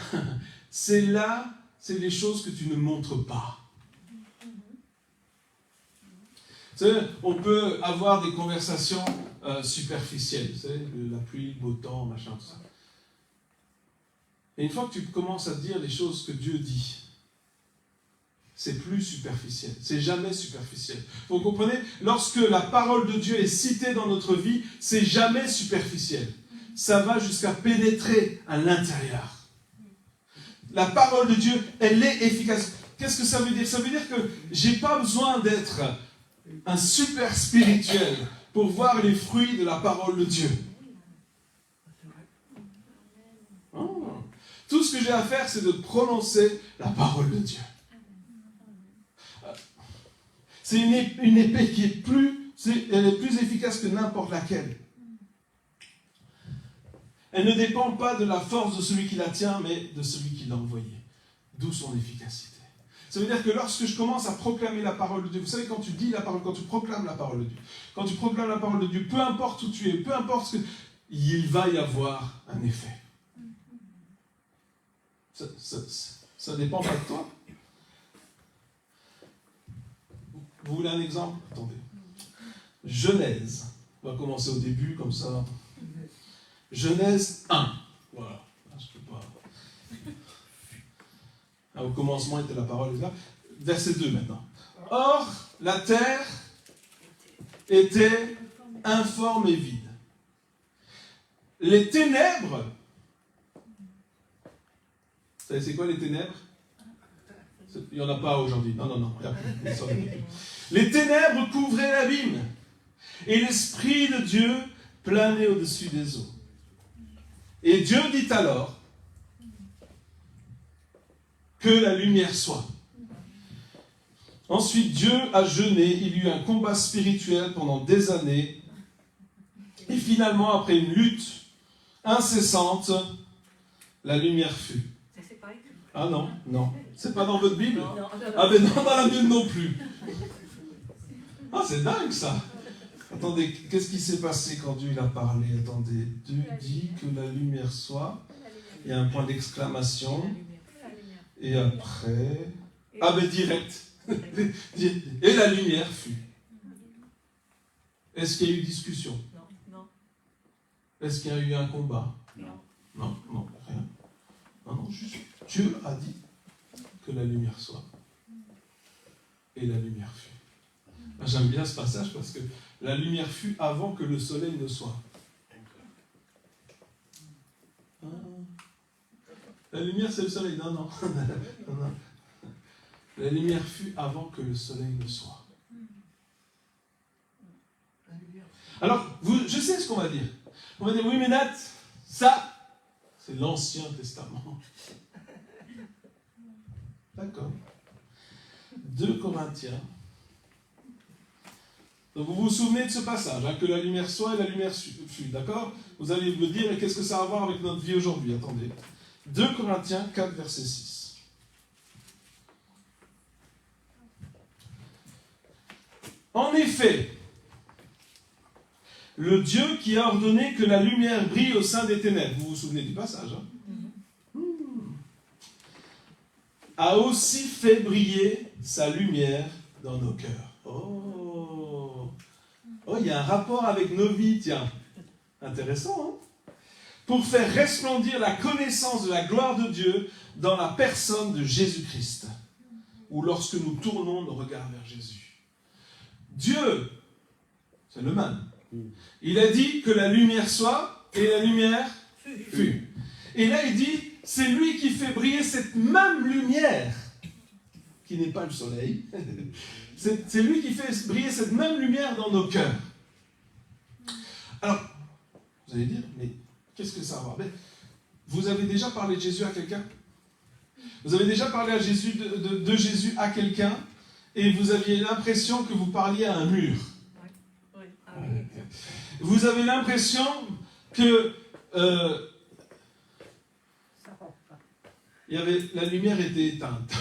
C'est là, c'est les choses que tu ne montres pas. Vous savez, on peut avoir des conversations superficielles, vous savez, la pluie, le beau temps, machin, tout ça. Et une fois que tu commences à dire les choses que Dieu dit, c'est plus superficiel, c'est jamais superficiel. Vous comprenez? Lorsque la parole de Dieu est citée dans notre vie, c'est jamais superficiel. Ça va jusqu'à pénétrer à l'intérieur. La parole de Dieu, elle est efficace. Qu'est-ce que ça veut dire? Ça veut dire que j'ai pas besoin d'être un super spirituel pour voir les fruits de la parole de Dieu. Oh. Tout ce que j'ai à faire, c'est de prononcer la parole de Dieu. C'est une épée qui est elle est plus efficace que n'importe laquelle. Elle ne dépend pas de la force de celui qui la tient, mais de celui qui l'a envoyée. D'où son efficacité. Ça veut dire que lorsque je commence à proclamer la parole de Dieu, vous savez, quand tu dis la parole, quand tu proclames la parole de Dieu, quand tu proclames la parole de Dieu, peu importe où tu es, peu importe ce que... il va y avoir un effet. Ça ne dépend pas de toi. Vous voulez un exemple? Attendez. Genèse. On va commencer au début, comme ça. Genèse 1. Voilà. Je peux pas... Au commencement était la parole, là. Verset 2 maintenant. Or, la terre était informe et vide. Les ténèbres, vous savez c'est quoi les ténèbres? Il n'y en a pas aujourd'hui. Non. Les ténèbres couvraient l'abîme, et l'Esprit de Dieu planait au-dessus des eaux. Et Dieu dit alors que la lumière soit. Ensuite, Dieu a jeûné, il y eut un combat spirituel pendant des années, et finalement, après une lutte incessante, la lumière fut. Ah non, c'est pas dans votre Bible? Ah ben non, dans la mienne non plus. Ah, c'est dingue ça. Attendez, qu'est-ce qui s'est passé quand Dieu a parlé? Attendez, Dieu dit que la lumière soit. Il y a un point d'exclamation. Et après... Ah ben direct. Et la lumière fut. Est-ce qu'il y a eu discussion? Non. Est-ce qu'il y a eu un combat? Non, rien. Non, juste Dieu a dit que la lumière soit. Et la lumière fut. J'aime bien ce passage parce que la lumière fut avant que le soleil ne soit. La lumière, c'est le soleil. Non. La lumière fut avant que le soleil ne soit. Alors, je sais ce qu'on va dire. On va dire, oui, mais Nat, ça, c'est l'Ancien Testament. D'accord. 2 Corinthiens. Donc vous vous souvenez de ce passage, hein, que la lumière soit et la lumière fut, d'accord? Vous allez me dire, et qu'est-ce que ça a à voir avec notre vie aujourd'hui? Attendez. 2 Corinthiens 4, verset 6. En effet, le Dieu qui a ordonné que la lumière brille au sein des ténèbres, vous vous souvenez du passage, hein? A aussi fait briller sa lumière dans nos cœurs. Oh, il y a un rapport avec nos vies, tiens. Intéressant, hein? Pour faire resplendir la connaissance de la gloire de Dieu dans la personne de Jésus-Christ. Ou lorsque nous tournons nos regards vers Jésus. Dieu, c'est le même. Il a dit que la lumière soit, et la lumière fut. Et là, il dit, c'est lui qui fait briller cette même lumière, qui n'est pas le soleil. C'est lui qui fait briller cette même lumière dans nos cœurs. Alors, vous allez dire, mais qu'est-ce que ça va? Vous avez déjà parlé de Jésus à quelqu'un? Vous avez déjà parlé à Jésus, de Jésus à quelqu'un, et vous aviez l'impression que vous parliez à un mur. Oui. Vous avez l'impression que la lumière était éteinte.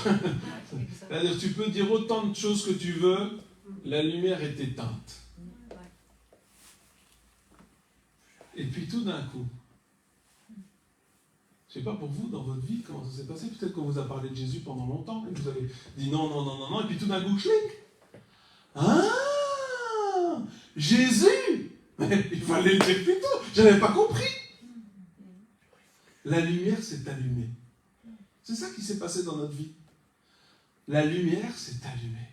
C'est-à-dire, tu peux dire autant de choses que tu veux, la lumière est éteinte. Et puis tout d'un coup, je ne sais pas pour vous, dans votre vie, comment ça s'est passé. Peut-être qu'on vous a parlé de Jésus pendant longtemps, et vous avez dit non, et puis tout d'un coup, schling. Ah, Jésus! Il fallait le dire plus tôt, je n'avais pas compris. La lumière s'est allumée. C'est ça qui s'est passé dans notre vie. La lumière s'est allumée.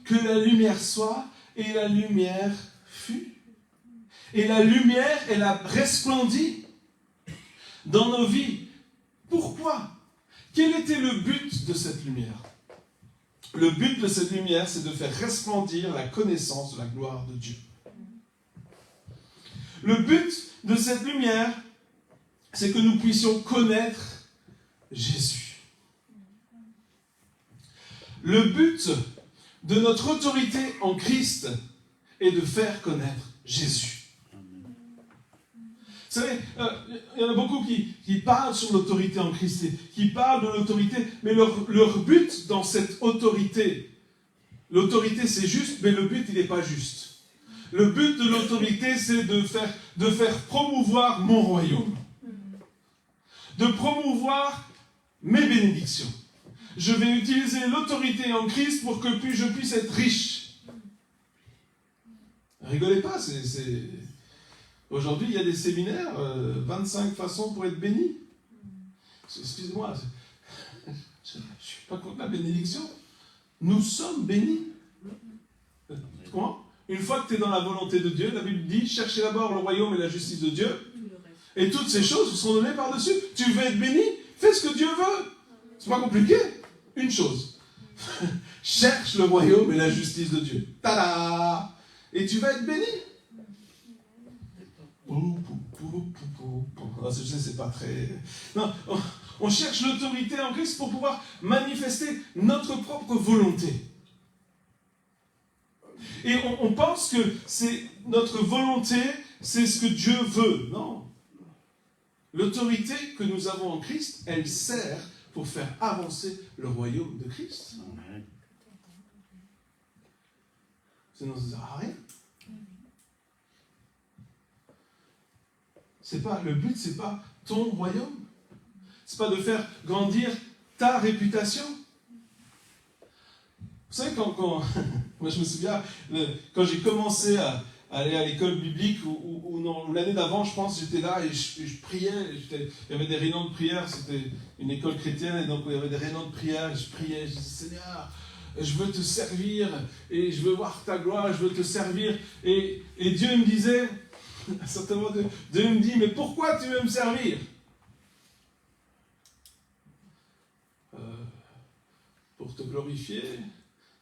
Que la lumière soit, et la lumière fut. Et la lumière, elle a resplendi dans nos vies. Pourquoi? Quel était le but de cette lumière? Le but de cette lumière, c'est de faire resplendir la connaissance de la gloire de Dieu. Le but de cette lumière, c'est que nous puissions connaître Jésus. Le but de notre autorité en Christ est de faire connaître Jésus. Vous savez, il y en a beaucoup qui parlent sur l'autorité en Christ, qui parlent de l'autorité, mais leur but dans cette autorité, l'autorité c'est juste, mais le but il n'est pas juste. Le but de l'autorité c'est de faire promouvoir mon royaume, de promouvoir mes bénédictions. Je vais utiliser l'autorité en Christ pour que je puisse être riche. Rigolez pas, aujourd'hui il y a des séminaires, 25 façons pour être béni. Excusez-moi, je ne suis pas contre la bénédiction. Nous sommes bénis. Comment ? Une fois que tu es dans la volonté de Dieu, la Bible dit, cherchez d'abord le royaume et la justice de Dieu, et toutes ces choses vous sont données par-dessus. Tu veux être béni ? Fais ce que Dieu veut. C'est pas compliqué. Une chose. Cherche le royaume et la justice de Dieu. Tada ! Et tu vas être béni. Je sais, c'est pas très... Non, on cherche l'autorité en Christ pour pouvoir manifester notre propre volonté. Et on pense que c'est notre volonté, c'est ce que Dieu veut. Non. L'autorité que nous avons en Christ, elle sert pour faire avancer le royaume de Christ. Sinon, ça ne sert à rien. Le but, c'est pas ton royaume. C'est pas de faire grandir ta réputation. Vous savez, quand moi je me souviens, quand j'ai commencé à aller à l'école biblique, ou l'année d'avant, je pense, j'étais là et je priais. Il y avait des réunions de prière, c'était une école chrétienne, et donc il y avait des réunions de prière, et je priais, je disais, Seigneur, je veux te servir, et je veux voir ta gloire, je veux te servir. Et Dieu me disait, à un certain moment, Dieu me dit, mais pourquoi tu veux me servir ? Pour te glorifier ?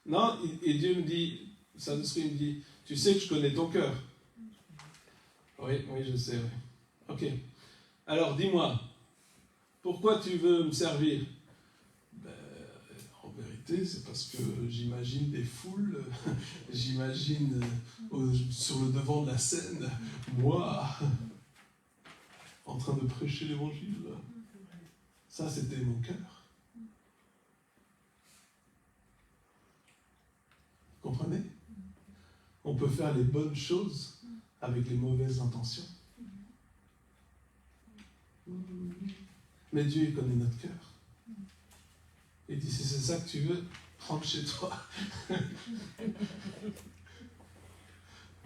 Non, et Dieu me dit, Saint-Esprit me dit, tu sais que je connais ton cœur. Oui, je sais, oui. Ok. Alors, dis-moi, pourquoi tu veux me servir ? En vérité, c'est parce que j'imagine des foules, j'imagine sur le devant de la scène, moi, en train de prêcher l'évangile. Ça, c'était mon cœur. Comprenez ? On peut faire les bonnes choses avec les mauvaises intentions. Mais Dieu, il connaît notre cœur. Il dit, si c'est ça que tu veux, rentre chez toi.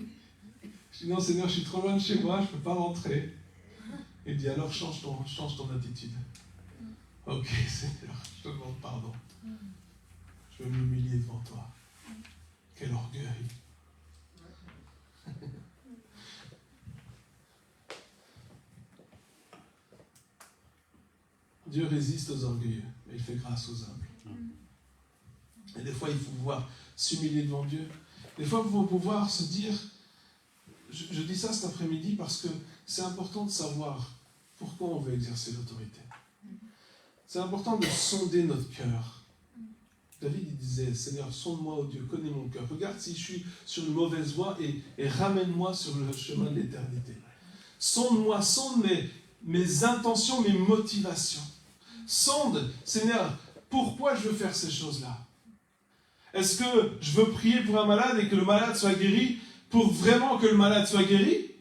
Je dis, non Seigneur, je suis trop loin de chez moi, je ne peux pas rentrer. Il dit, alors change ton attitude. Ok Seigneur, je te demande pardon. Je veux m'humilier devant toi. Quel orgueil. Dieu résiste aux orgueilleux, mais il fait grâce aux humbles. Et des fois, il faut pouvoir s'humilier devant Dieu. Des fois, il faut pouvoir se dire, je dis ça cet après-midi parce que c'est important de savoir pourquoi on veut exercer l'autorité. C'est important de sonder notre cœur. David il disait, Seigneur, sonde-moi, ô Dieu, connais mon cœur. Regarde si je suis sur une mauvaise voie et ramène-moi sur le chemin de l'éternité. Sonde-moi, sonde mes intentions, mes motivations. Sonde, Seigneur, pourquoi je veux faire ces choses-là ? Est-ce que je veux prier pour un malade et que le malade soit guéri pour vraiment que le malade soit guéri ?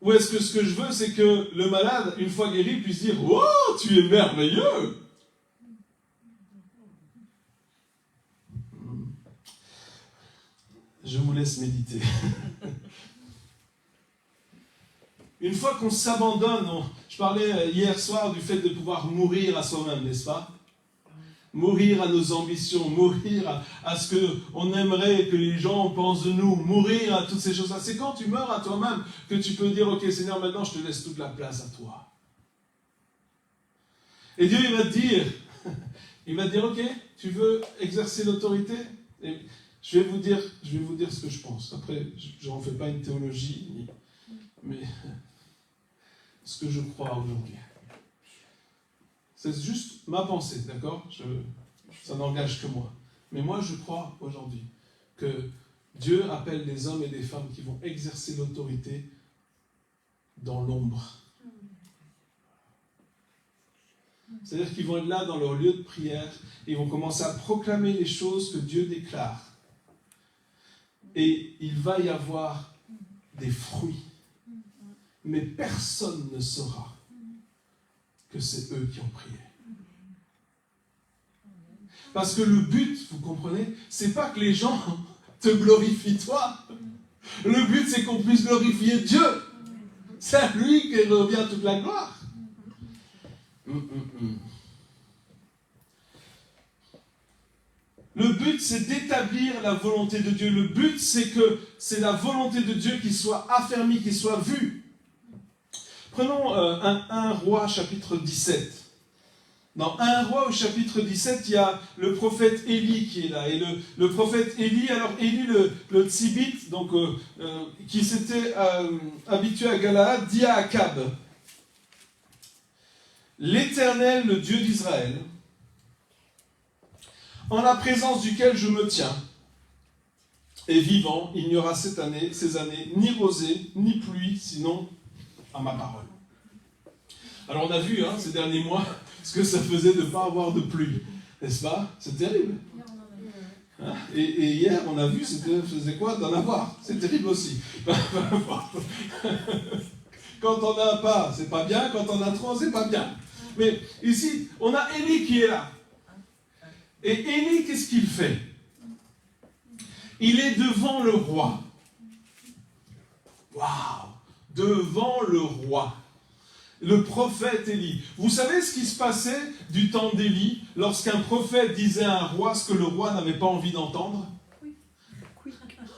Ou est-ce que ce que je veux, c'est que le malade, une fois guéri, puisse dire « Oh, tu es merveilleux !» Je vous laisse méditer. Une fois qu'on s'abandonne, je parlais hier soir du fait de pouvoir mourir à soi-même, n'est-ce pas ? Mourir à nos ambitions, mourir à ce qu'on aimerait que les gens pensent de nous, mourir à toutes ces choses-là. C'est quand tu meurs à toi-même que tu peux dire « Ok Seigneur, maintenant je te laisse toute la place à toi. » Et Dieu il va te dire « Ok, tu veux exercer l'autorité ?» Et je vais vous dire ce que je pense. Après, je n'en fais pas une théologie, mais ce que je crois aujourd'hui. C'est juste ma pensée, d'accord ? Ça n'engage que moi. Mais moi, je crois aujourd'hui que Dieu appelle des hommes et des femmes qui vont exercer l'autorité dans l'ombre. C'est-à-dire qu'ils vont être là dans leur lieu de prière et ils vont commencer à proclamer les choses que Dieu déclare. Et il va y avoir des fruits. Mais personne ne saura que c'est eux qui ont prié. Parce que le but, vous comprenez, c'est pas que les gens te glorifient toi. Le but, c'est qu'on puisse glorifier Dieu. C'est à lui que revient toute la gloire. Le but, c'est d'établir la volonté de Dieu. Le but, c'est que c'est la volonté de Dieu qui soit affermie, qui soit vue. Prenons 1 Roi chapitre 17. Dans 1 Roi au chapitre 17, il y a le prophète Élie qui est là. Et le prophète Élie, alors Élie le Tsibite, donc, qui s'était habitué à Galaad, dit à Akab, « L'Éternel, le Dieu d'Israël, en la présence duquel je me tiens, est vivant, il n'y aura ces années, ni rosée, ni pluie, sinon à ma parole. » Alors on a vu ces derniers mois ce que ça faisait de ne pas avoir de pluie, n'est-ce pas? C'est terrible. Et hier on a vu, faisait quoi d'en avoir? C'est terrible aussi. Quand on n'a pas, c'est pas bien, quand on a trop, c'est pas bien. Mais ici, on a Élie qui est là. Et Élie, qu'est-ce qu'il fait? Il est devant le roi. Waouh! Devant le roi. Le prophète Élie. Vous savez ce qui se passait du temps d'Élie lorsqu'un prophète disait à un roi ce que le roi n'avait pas envie d'entendre?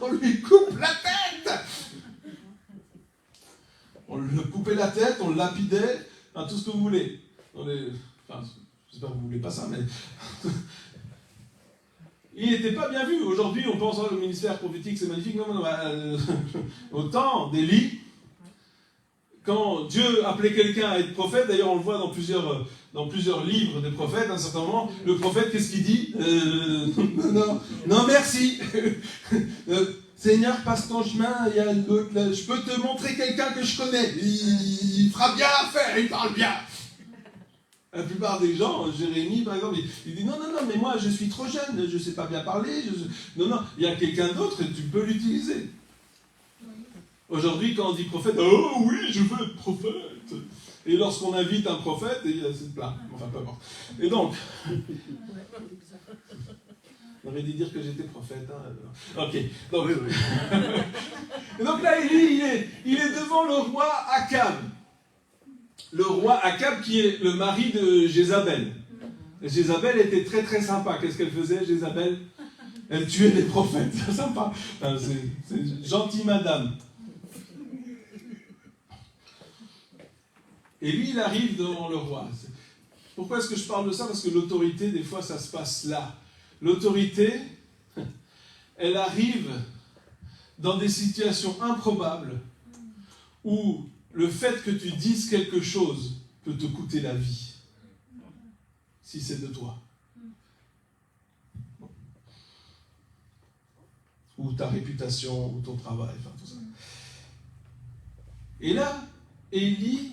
On lui coupe la tête! On lui coupait la tête, on le lapidait, tout ce que vous voulez. J'espère que vous ne voulez pas ça, mais... Il n'était pas bien vu. Aujourd'hui, on pense au ministère prophétique, c'est magnifique. Non, au temps d'Élie, quand Dieu appelait quelqu'un à être prophète, d'ailleurs on le voit dans plusieurs livres des prophètes, à un certain moment, le prophète, qu'est-ce qu'il dit? Non, merci. Seigneur, passe ton chemin, il y a l'autre là. Je peux te montrer quelqu'un que je connais. Il fera bien l'affaire, il parle bien. La plupart des gens, Jérémie par exemple, il dit non, mais moi je suis trop jeune, je ne sais pas bien parler. Non, il y a quelqu'un d'autre et tu peux l'utiliser. Aujourd'hui, quand on dit prophète, oh oui, je veux être prophète. Et lorsqu'on invite un prophète, c'est plein. Enfin, peu importe. Et donc, on aurait dû dire que j'étais prophète. Ok. Donc, oui. Et donc là, il est devant le roi Akab. Le roi Akab qui est le mari de Jézabel. Et Jézabel était très très sympa. Qu'est-ce qu'elle faisait, Jézabel? Elle tuait les prophètes. C'est sympa. C'est gentil madame. Et lui, il arrive devant le roi. Pourquoi est-ce que je parle de ça? Parce que l'autorité, des fois, ça se passe là. L'autorité, elle arrive dans des situations improbables où le fait que tu dises quelque chose peut te coûter la vie, si c'est de toi. Ou ta réputation, ou ton travail, enfin tout ça. Et là, Élie,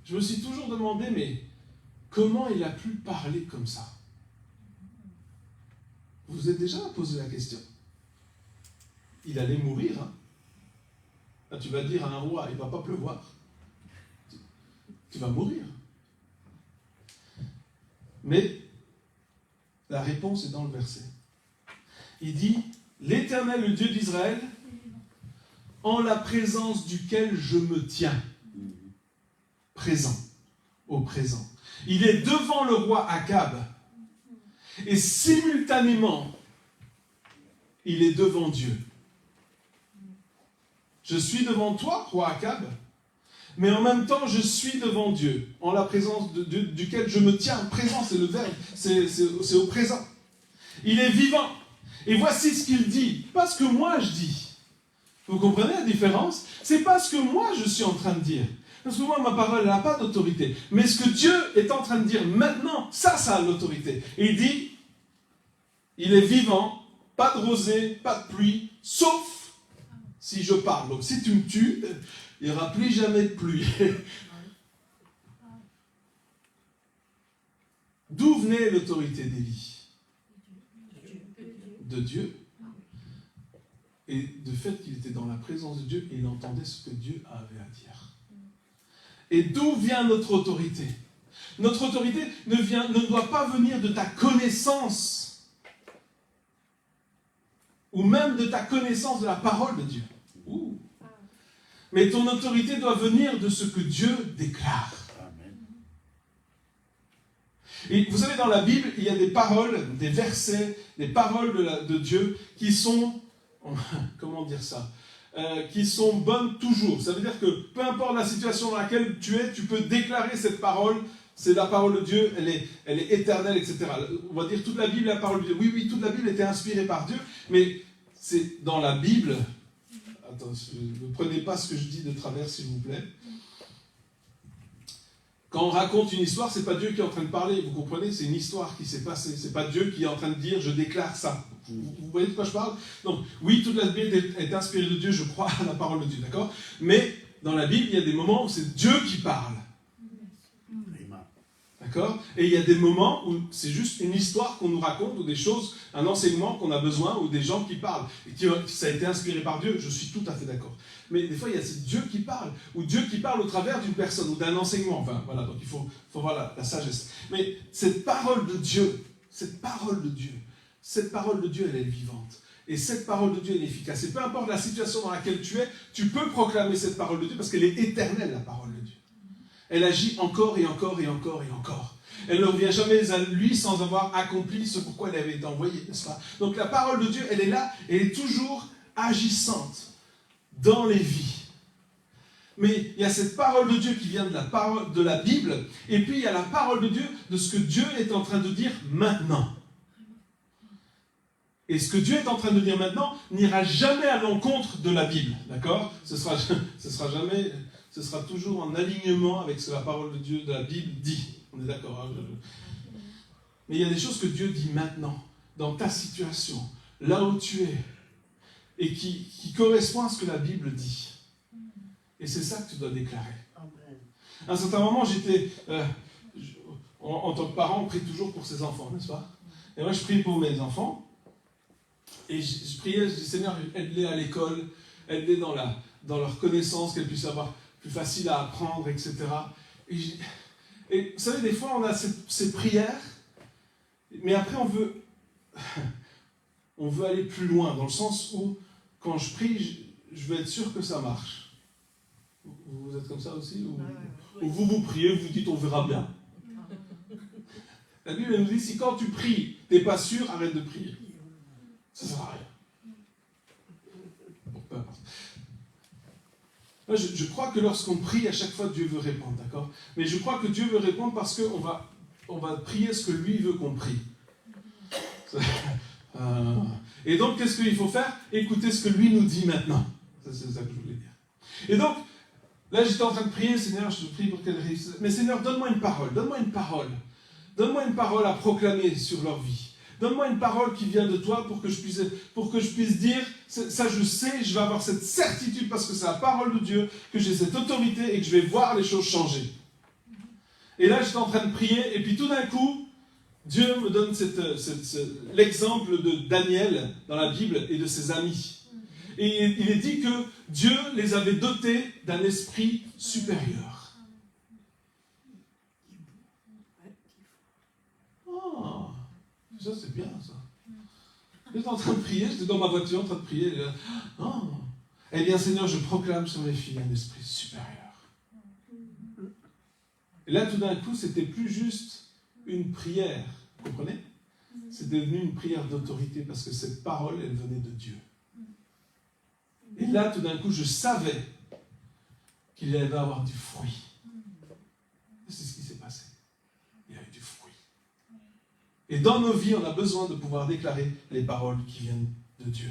je me suis toujours demandé, mais comment il a pu parler comme ça? Vous vous êtes déjà posé la question? Il allait mourir, Là, tu vas dire à un roi, il ne va pas pleuvoir. Tu vas mourir. Mais la réponse est dans le verset. Il dit, l'Éternel, le Dieu d'Israël, en la présence duquel je me tiens. Présent. Au présent. Il est devant le roi Akab. Et simultanément, il est devant Dieu. Je suis devant toi, roi Akab, mais en même temps, je suis devant Dieu, en la présence duquel je me tiens. Présent, c'est le verbe, c'est au présent. Il est vivant. Et voici ce qu'il dit, pas ce que moi je dis. Vous comprenez la différence? C'est pas ce que moi je suis en train de dire. Parce que moi, ma parole n'a pas d'autorité. Mais ce que Dieu est en train de dire maintenant, ça a l'autorité. Et il dit, il est vivant, pas de rosée, pas de pluie, sauf si je parle. Donc si tu me tues, il n'y aura plus jamais de pluie. D'où venait l'autorité d'Élie? De Dieu. Et de fait qu'il était dans la présence de Dieu et il entendait ce que Dieu avait à dire. Et d'où vient notre autorité? Notre autorité ne doit pas venir de ta connaissance ou même de ta connaissance de la parole de Dieu. Mais ton autorité doit venir de ce que Dieu déclare. Et vous savez, dans la Bible, il y a des paroles, des versets, des paroles de Dieu qui sont, comment dire ça, qui sont bonnes toujours. Ça veut dire que peu importe la situation dans laquelle tu es, tu peux déclarer cette parole. C'est la parole de Dieu, elle est éternelle, etc. On va dire toute la Bible est la parole de Dieu. Oui, toute la Bible était inspirée par Dieu, mais c'est dans la Bible. Attends, ne prenez pas ce que je dis de travers, s'il vous plaît. Quand on raconte une histoire, c'est pas Dieu qui est en train de parler, vous comprenez? C'est une histoire qui s'est passée. C'est pas Dieu qui est en train de dire, je déclare ça. Vous voyez de quoi je parle? Donc, oui, toute la Bible est inspirée de Dieu, je crois à la parole de Dieu, d'accord? Mais dans la Bible, il y a des moments où c'est Dieu qui parle. D'accord? Et il y a des moments où c'est juste une histoire qu'on nous raconte, ou des choses, un enseignement qu'on a besoin, ou des gens qui parlent. Et ça a été inspiré par Dieu, je suis tout à fait d'accord. Mais des fois, il y a Dieu qui parle, ou Dieu qui parle au travers d'une personne, ou d'un enseignement. Enfin, voilà, donc il faut voir la sagesse. Mais cette parole de Dieu, elle est vivante. Et cette parole de Dieu, elle est efficace. Et peu importe la situation dans laquelle tu es, tu peux proclamer cette parole de Dieu, parce qu'elle est éternelle, la parole de Dieu. Elle agit encore et encore et encore et encore. Elle ne revient jamais à lui sans avoir accompli ce pourquoi elle avait été envoyée, n'est-ce pas? Donc la parole de Dieu, elle est là, elle est toujours agissante dans les vies. Mais il y a cette parole de Dieu qui vient de la Bible, et puis il y a la parole de Dieu, de ce que Dieu est en train de dire maintenant. Et ce que Dieu est en train de dire maintenant n'ira jamais à l'encontre de la Bible, d'accord? Ce sera toujours en alignement avec ce que la parole de Dieu, de la Bible, dit. On est d'accord, hein? Mais il y a des choses que Dieu dit maintenant, dans ta situation, là où tu es, et qui correspondent à ce que la Bible dit. Et c'est ça que tu dois déclarer. À un certain moment, en tant que parent, on prie toujours pour ses enfants, n'est-ce pas? Et moi, je prie pour mes enfants, et je priais, je dis, Seigneur, aide-les à l'école, aide-les dans leur connaissance, qu'elles puissent avoir plus facile à apprendre, etc. Et vous savez, des fois, on a ces prières, mais après, on veut aller plus loin, dans le sens où, quand je prie, je veux être sûr que ça marche. Vous êtes comme ça aussi? Ou vous priez, vous dites, on verra bien. La Bible nous dit, si quand tu pries, tu n'es pas sûr, arrête de prier. Ça ne sert à rien. Bon, peu importe. Moi, je crois que lorsqu'on prie, à chaque fois, Dieu veut répondre, d'accord? Mais je crois que Dieu veut répondre parce qu'on va prier ce que lui veut qu'on prie. Et donc, qu'est-ce qu'il faut faire? Écouter ce que lui nous dit maintenant. C'est ça que je voulais dire. Et donc, là, j'étais en train de prier, Seigneur, je te prie pour qu'elle réussisse. Mais Seigneur, donne-moi une parole. Donne-moi une parole à proclamer sur leur vie. Donne-moi une parole qui vient de toi pour que je puisse dire, ça je sais, je vais avoir cette certitude parce que c'est la parole de Dieu, que j'ai cette autorité et que je vais voir les choses changer. Et là, j'étais en train de prier et puis tout d'un coup, Dieu me donne l'exemple de Daniel dans la Bible et de ses amis. Et il est dit que Dieu les avait dotés d'un esprit supérieur. Ça, c'est bien, ça. J'étais en train de prier, j'étais dans ma voiture en train de prier. Eh bien, Seigneur, je proclame sur mes filles un esprit supérieur. Et là, tout d'un coup, c'était plus juste une prière. Vous comprenez? C'est devenu une prière d'autorité parce que cette parole, elle venait de Dieu. Et là, tout d'un coup, je savais qu'il allait avoir du fruit. Et c'est ce qui s'est passé. Il y a eu du fruit. Et dans nos vies, on a besoin de pouvoir déclarer les paroles qui viennent de Dieu.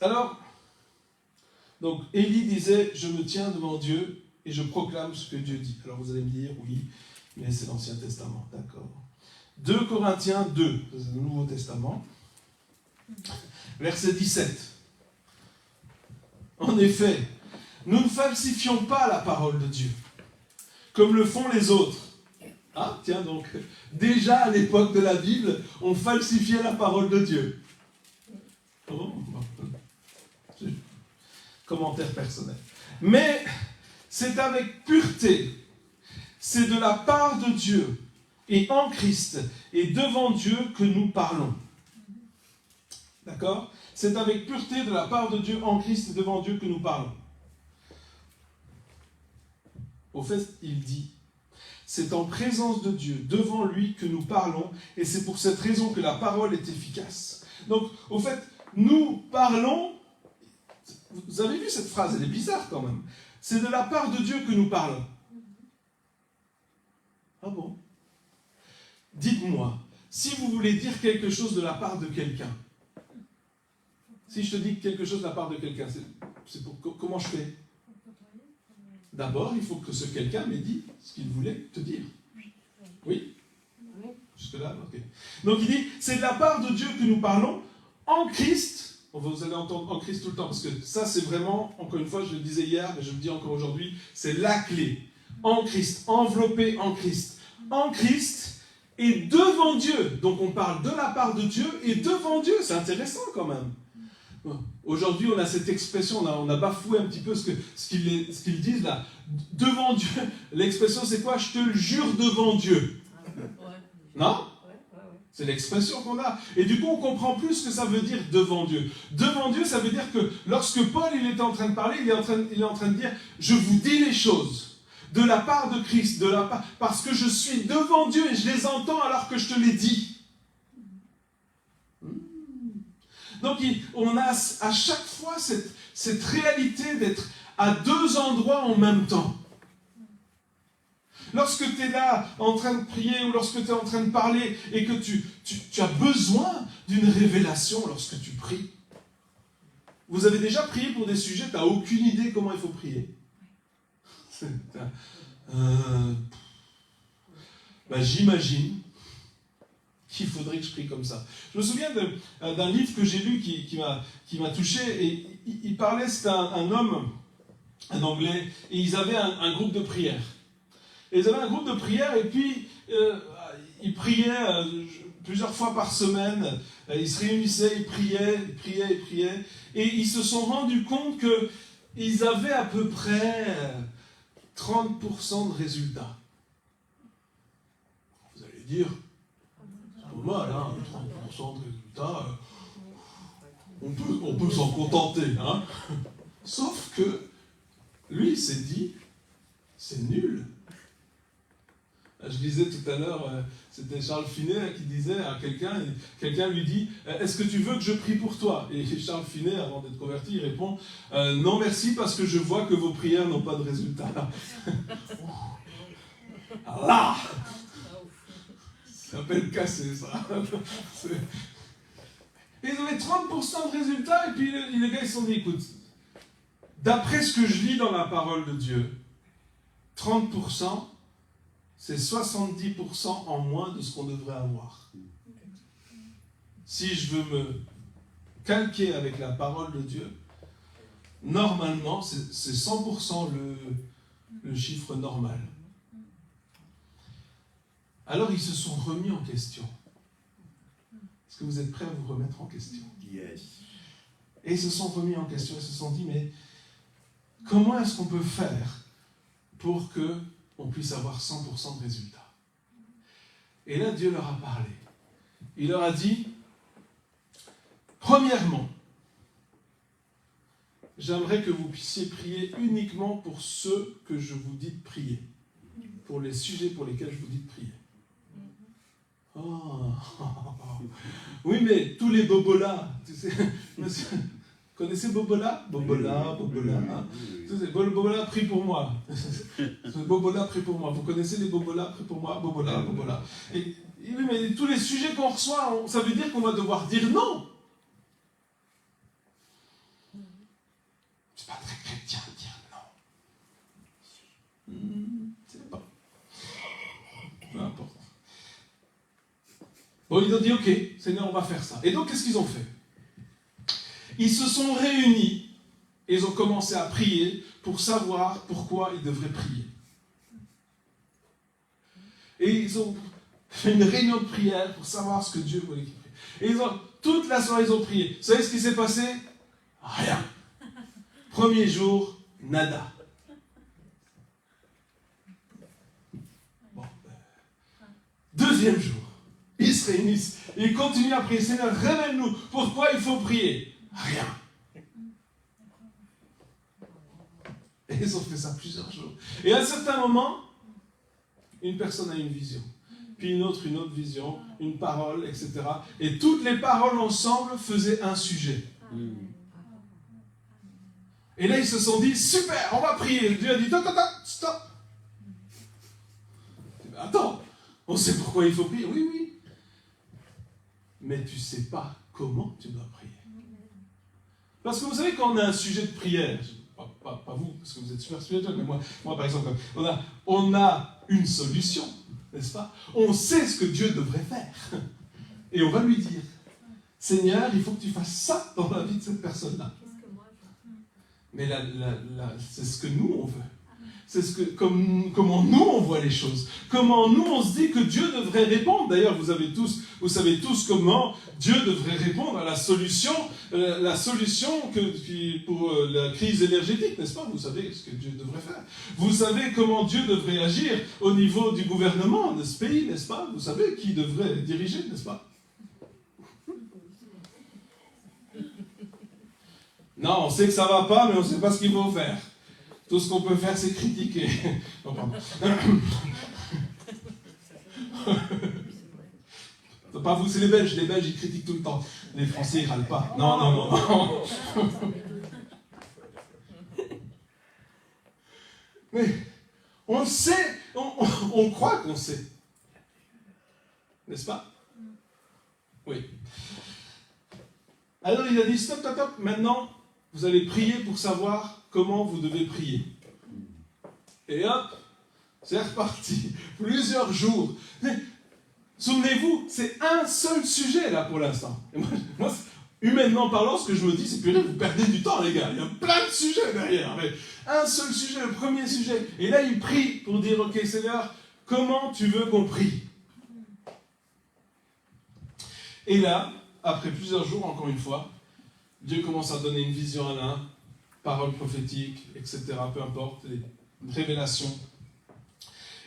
Alors, donc Élie disait, je me tiens devant Dieu et je proclame ce que Dieu dit. Alors vous allez me dire, oui, mais c'est l'Ancien Testament, d'accord. 2 Corinthiens 2, c'est le Nouveau Testament, verset 17. En effet, nous ne falsifions pas la parole de Dieu, comme le font les autres. Ah, tiens donc, déjà à l'époque de la Bible, on falsifiait la parole de Dieu. Oh, commentaire personnel. Mais c'est avec pureté, c'est de la part de Dieu et en Christ et devant Dieu que nous parlons. D'accord ? C'est avec pureté de la part de Dieu en Christ et devant Dieu que nous parlons. Au fait, il dit, c'est en présence de Dieu, devant lui, que nous parlons, et c'est pour cette raison que la parole est efficace. Donc, au fait, nous parlons, vous avez vu cette phrase, elle est bizarre quand même. C'est de la part de Dieu que nous parlons. Ah bon ? Dites-moi, si vous voulez dire quelque chose de la part de quelqu'un, si je te dis quelque chose de la part de quelqu'un, comment je fais ? D'abord, il faut que ce quelqu'un m'ait dit ce qu'il voulait te dire. Oui ? Jusque-là, ok. Donc il dit, c'est de la part de Dieu que nous parlons en Christ. Vous allez entendre en Christ tout le temps, parce que ça c'est vraiment, encore une fois, je le disais hier, mais je le dis encore aujourd'hui, c'est la clé. En Christ, enveloppé en Christ. En Christ et devant Dieu. Donc on parle de la part de Dieu et devant Dieu. C'est intéressant quand même. Aujourd'hui, on a cette expression, on a bafoué un petit peu ce qu'ils disent là. Devant Dieu, l'expression c'est quoi ? Je te le jure devant Dieu. Non ? C'est l'expression qu'on a. Et du coup, on comprend plus ce que ça veut dire devant Dieu. Devant Dieu, ça veut dire que lorsque Paul il est en train de parler, il est en train de dire « Je vous dis les choses de la part de Christ, parce que je suis devant Dieu et je les entends alors que je te les dis. » Donc, on a à chaque fois cette réalité d'être à deux endroits en même temps. Lorsque tu es là en train de prier ou lorsque tu es en train de parler et que tu as besoin d'une révélation lorsque tu pries. Vous avez déjà prié pour des sujets, tu n'as aucune idée comment il faut prier. J'imagine qu'il faudrait que je prie comme ça. Je me souviens d'un livre que j'ai lu qui m'a touché, et il parlait, c'était un homme, un Anglais, et ils avaient un groupe de prière. Et ils avaient un groupe de prière, et puis ils priaient plusieurs fois par semaine, ils se réunissaient, ils priaient, et ils se sont rendus compte qu'ils avaient à peu près 30% de résultats. Vous allez dire, mal, hein, 30% de résultats, on peut s'en contenter, hein. Sauf que lui, il s'est dit, c'est nul. Je disais tout à l'heure, c'était Charles Finet qui disait à quelqu'un lui dit, est-ce que tu veux que je prie pour toi ? Et Charles Finet, avant d'être converti, il répond, non merci, parce que je vois que vos prières n'ont pas de résultat. Là, ça s'appelle casser, ça. Et ils avaient 30% de résultats, et puis les gars, ils se sont dit, écoute, d'après ce que je lis dans la parole de Dieu, 30%, c'est 70% en moins de ce qu'on devrait avoir. Si je veux me calquer avec la parole de Dieu, normalement, c'est 100% le chiffre normal. Alors ils se sont remis en question. Est-ce que vous êtes prêts à vous remettre en question ? Yes. Et ils se sont remis en question, ils se sont dit, mais comment est-ce qu'on peut faire pour qu'on puisse avoir 100% de résultats ? Et là, Dieu leur a parlé. Il leur a dit, premièrement, j'aimerais que vous puissiez prier uniquement pour ceux que je vous dis de prier, pour les sujets pour lesquels je vous dis de prier. Oh. Oui, mais tous les bobolas, tu sais, monsieur, connaissez Bobola ? Bobola. Hein. Bobola, prie pour moi. Bobola, prie pour moi. Vous connaissez les Bobola, prie pour moi. Bobola. Et oui, mais tous les sujets qu'on reçoit, ça veut dire qu'on va devoir dire non. C'est pas très chrétien de dire non. C'est pas. Peu importe. Bon, ils ont dit, ok, Seigneur, on va faire ça. Et donc, qu'est-ce qu'ils ont fait ? Ils se sont réunis Et ils ont commencé à prier pour savoir pourquoi ils devraient prier. Et ils ont fait une réunion de prière pour savoir ce que Dieu voulait qu'ils prient. Et toute la soirée, ils ont prié. Vous savez ce qui s'est passé? Rien. Premier jour, nada. Bon. Deuxième jour, ils se réunissent. Ils continuent à prier. Seigneur, révèle-nous pourquoi il faut prier. Rien. Et ils ont fait ça plusieurs jours. Et à un certain moment, une personne a une vision. Puis une autre vision, une parole, etc. Et toutes les paroles ensemble faisaient un sujet. Et là, ils se sont dit, super, on va prier. Dieu a dit, stop. Attends, on sait pourquoi il faut prier. Oui, oui. Mais tu ne sais pas comment tu dois prier. Parce que vous savez, quand on a un sujet de prière, pas vous, parce que vous êtes super spirituel, mais moi par exemple, on a une solution, n'est-ce pas? On sait ce que Dieu devrait faire. Et on va lui dire, Seigneur, il faut que tu fasses ça dans la vie de cette personne-là. Mais c'est ce que nous, on veut. C'est comment nous, on voit les choses. Comment nous, on se dit que Dieu devrait répondre. D'ailleurs, vous savez tous comment Dieu devrait répondre à la solution pour la crise énergétique, n'est-ce pas? Vous savez ce que Dieu devrait faire. Vous savez comment Dieu devrait agir au niveau du gouvernement de ce pays, n'est-ce pas? Vous savez qui devrait diriger, n'est-ce pas? Non, on sait que ça ne va pas, mais on ne sait pas ce qu'il faut faire. Tout ce qu'on peut faire, c'est critiquer. Oh, pardon. Pas vous, c'est les Belges. Les Belges, ils critiquent tout le temps. Les Français, ils râlent pas. Non. Mais on le sait, on croit qu'on sait. N'est-ce pas? Oui. Alors il a dit, stop, maintenant, vous allez prier pour savoir comment vous devez prier. Et hop, c'est reparti. Plusieurs jours. Mais, souvenez-vous, c'est un seul sujet là pour l'instant. Et moi, humainement parlant, ce que je me dis, c'est que vous perdez du temps, les gars. Il y a plein de sujets derrière. Mais un seul sujet, le premier sujet. Et là, il prie pour dire, ok Seigneur, comment tu veux qu'on prie? Et là, après plusieurs jours, encore une fois, Dieu commence à donner une vision à l'un, paroles prophétiques, etc., peu importe, une révélation.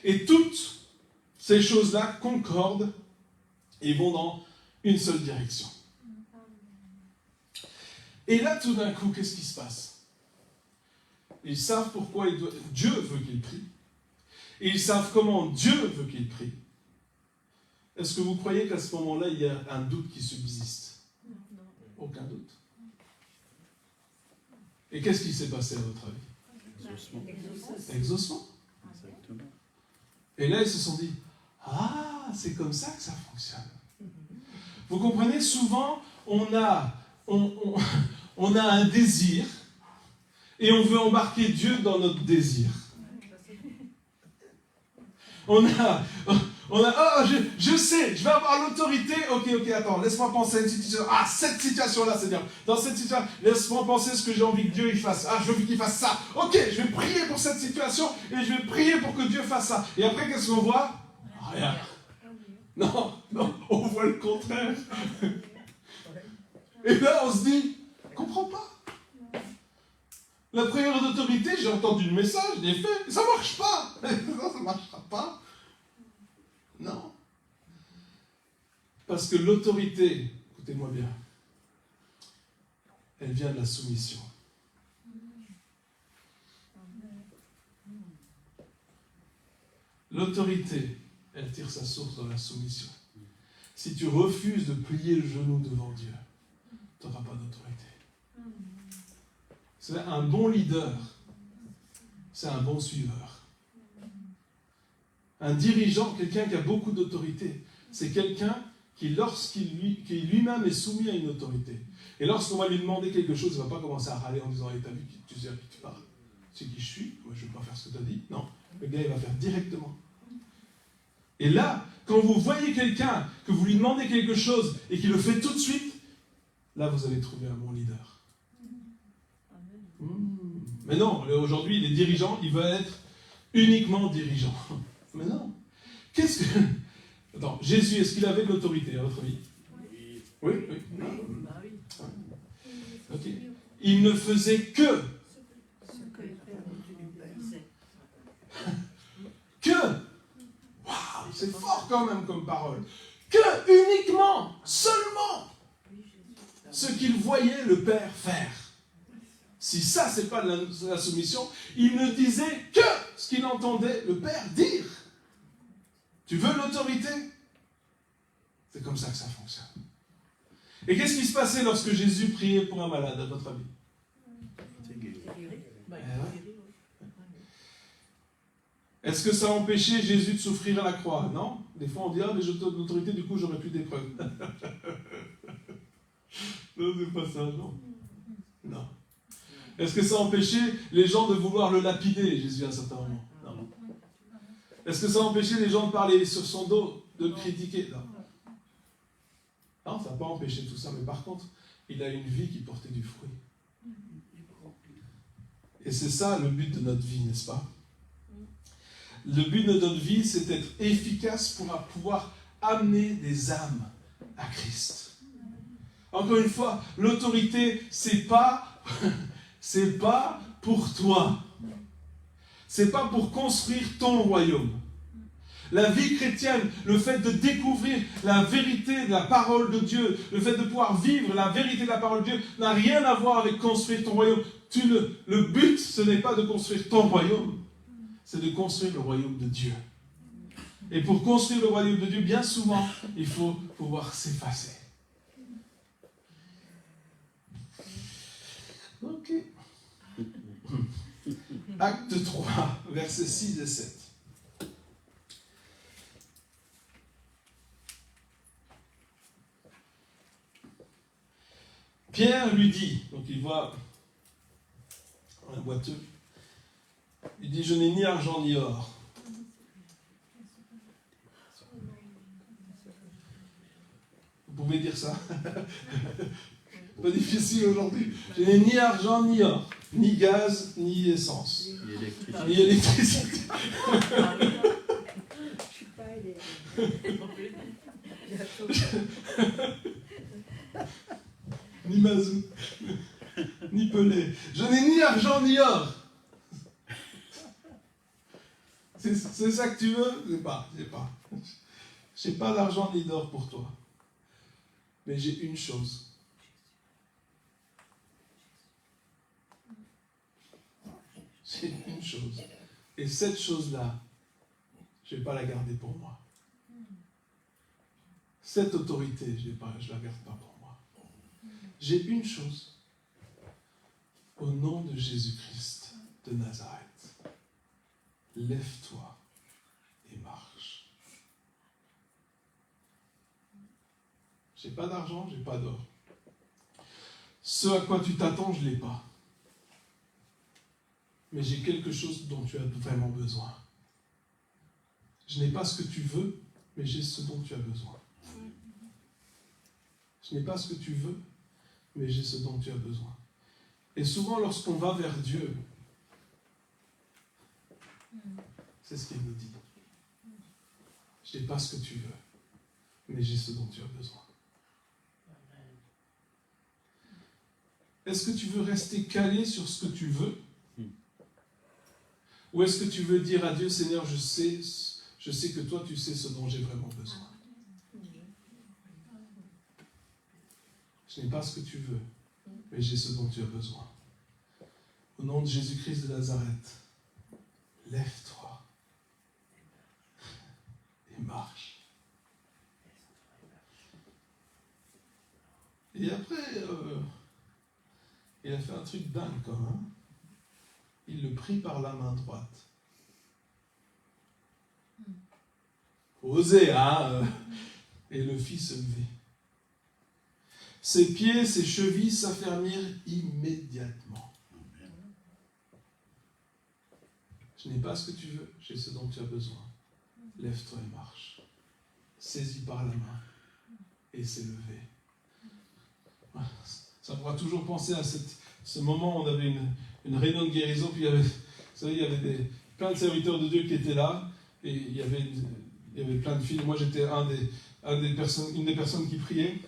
Et toutes ces choses-là concordent et vont dans une seule direction. Et là, tout d'un coup, qu'est-ce qui se passe? Ils savent pourquoi Dieu veut qu'ils prient. Et ils savent comment Dieu veut qu'ils prient. Est-ce que vous croyez qu'à ce moment-là, il y a un doute qui subsiste? Aucun doute. Et qu'est-ce qui s'est passé à votre avis? Exaucement. Et là, ils se sont dit, ah, c'est comme ça que ça fonctionne. Vous comprenez, souvent, on a un désir et on veut embarquer Dieu dans notre désir. Je sais, je vais avoir l'autorité. Ok, attends, laisse-moi penser à une situation. Ah, cette situation-là, Seigneur. Dans cette situation, laisse-moi penser ce que j'ai envie que Dieu il fasse. Ah, je veux qu'il fasse ça. Ok, je vais prier pour cette situation et je vais prier pour que Dieu fasse ça. Et après, qu'est-ce qu'on voit? Rien. Non, on voit le contraire. Et là, on se dit, je ne comprends pas. La prière d'autorité, j'ai entendu le message, je l'ai fait, ça ne marche pas. Ça ne marchera pas. Non. Parce que l'autorité, écoutez-moi bien, elle vient de la soumission. L'autorité, elle tire sa source dans la soumission. Si tu refuses de plier le genou devant Dieu, tu n'auras pas d'autorité. C'est un bon leader, c'est un bon suiveur. Un dirigeant, quelqu'un qui a beaucoup d'autorité, c'est quelqu'un qui, qui lui-même est soumis à une autorité. Et lorsqu'on va lui demander quelque chose, il ne va pas commencer à râler en disant « T'as vu, tu sais à qui tu parles? Tu sais qui je suis? Moi, je ne vais pas faire ce que tu as dit. » Non, le gars, il va faire directement. Et là, quand vous voyez quelqu'un, que vous lui demandez quelque chose et qu'il le fait tout de suite, là, vous allez trouver un bon leader. Mais non, aujourd'hui, les dirigeants, ils veulent être uniquement dirigeants. Mais non. Qu'est-ce que... Attends, Jésus, est-ce qu'il avait de l'autorité, à votre avis? Oui. Ok. Il ne faisait que. Waouh, c'est fort quand même comme parole. Que uniquement, seulement, ce qu'il voyait le Père faire. Si ça, c'est pas de la soumission, il ne disait que ce qu'il entendait le Père dire. Tu veux l'autorité? C'est comme ça que ça fonctionne. Et qu'est-ce qui se passait lorsque Jésus priait pour un malade, à votre avis? Est-ce que ça a empêché Jésus de souffrir à la croix? Non. Des fois on dit, ah mais j'ai l'autorité, du coup j'aurai plus d'épreuves. Non, c'est pas ça, non. Non. Est-ce que ça a empêché les gens de vouloir le lapider, Jésus, à un certain moment? Non. Est-ce que ça a empêché les gens de parler sur son dos, de le critiquer? Non. Non, ça n'a pas empêché tout ça, mais par contre, il a une vie qui portait du fruit. Et c'est ça le but de notre vie, n'est-ce pas? Le but de notre vie, c'est d'être efficace pour pouvoir amener des âmes à Christ. Encore une fois, l'autorité, c'est pas pour toi. C'est pas pour construire ton royaume. La vie chrétienne, le fait de découvrir la vérité de la parole de Dieu, le fait de pouvoir vivre la vérité de la parole de Dieu, n'a rien à voir avec construire ton royaume. Le but, ce n'est pas de construire ton royaume, c'est de construire le royaume de Dieu. Et pour construire le royaume de Dieu, bien souvent, il faut pouvoir s'effacer. Ok. Acte 3, versets 6 et 7. Pierre lui dit, donc il voit un boiteux, il dit, je n'ai ni argent ni or. Vous pouvez dire ça? Pas difficile aujourd'hui. Je n'ai ni argent ni or, ni gaz, ni essence. Ni électricité. Je suis pas aidée. Ni mazout, ni pelé. Je n'ai ni argent ni or. C'est ça que tu veux? J'ai pas d'argent ni d'or pour toi. Mais j'ai une chose. J'ai une chose. Et cette chose-là, je ne vais pas la garder pour moi. Cette autorité, je ne la garde pas pour moi. J'ai une chose. Au nom de Jésus-Christ de Nazareth, lève-toi et marche. Je n'ai pas d'argent, je n'ai pas d'or. Ce à quoi tu t'attends, je ne l'ai pas. Mais j'ai quelque chose dont tu as vraiment besoin. Je n'ai pas ce que tu veux, mais j'ai ce dont tu as besoin. Je n'ai pas ce que tu veux, mais j'ai ce dont tu as besoin. Et souvent, lorsqu'on va vers Dieu, c'est ce qu'il nous dit. Je n'ai pas ce que tu veux, mais j'ai ce dont tu as besoin. Est-ce que tu veux rester calé sur ce que tu veux? Ou est-ce que tu veux dire à Dieu, Seigneur, je sais que toi, tu sais ce dont j'ai vraiment besoin. Je n'ai pas ce que tu veux, mais j'ai ce dont tu as besoin. Au nom de Jésus-Christ de Nazareth, lève-toi et marche. Et après, il a fait un truc dingue quand même. Il le prit par la main droite. Osez, hein? Et le fit se lever. Ses pieds, ses chevilles s'affermirent immédiatement. Je n'ai pas ce que tu veux, j'ai ce dont tu as besoin. Lève-toi et marche. Saisis par la main et s'est levé. Ça me fera toujours penser à ce moment où on avait une réunion de guérison, puis vous savez, il y avait plein de serviteurs de Dieu qui étaient là, et il y avait plein de filles. Moi, j'étais une des personnes qui priait.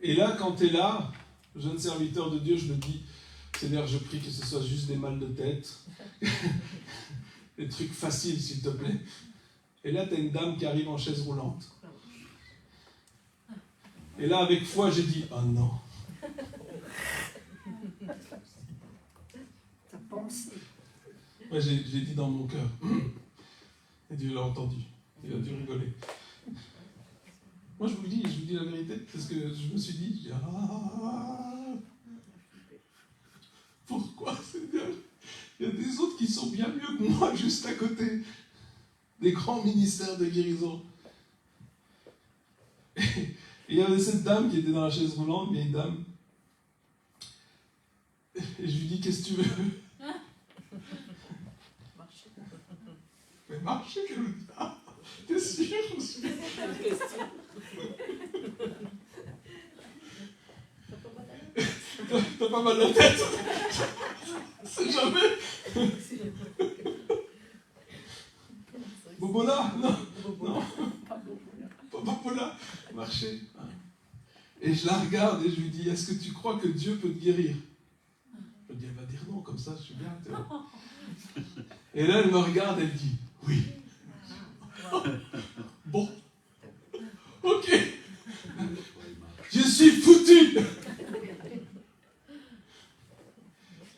Et là, quand tu es là, jeune serviteur de Dieu, je me dis, Seigneur, je prie que ce soit juste des mal de tête, des trucs faciles, s'il te plaît. Et là, tu as une dame qui arrive en chaise roulante. Et là, avec foi, j'ai dit, oh non. T'as pensé. Moi, j'ai dit dans mon cœur. Et Dieu l'a entendu. Il a dû rigoler. Moi, je vous dis la vérité. C'est ce que je me suis dit. Pourquoi, Seigneur? Il y a des autres qui sont bien mieux que moi, juste à côté. Des grands ministères de guérison. Et il y avait cette dame qui était dans la chaise roulante, vieille dame. Et je lui dis, qu'est-ce que tu veux? Mais marcher, qu'elle me dit, ah, t'es sûr? T'as pas mal à la tête? C'est jamais. Bobola? Non. Pas Bobola. Marcher. Et je la regarde et je lui dis, est-ce que tu crois que Dieu peut te guérir? Je me dis, elle va dire non, comme ça, je suis bien. Et là, elle me regarde, elle dit, oui. Bon. Ok. Je suis foutu.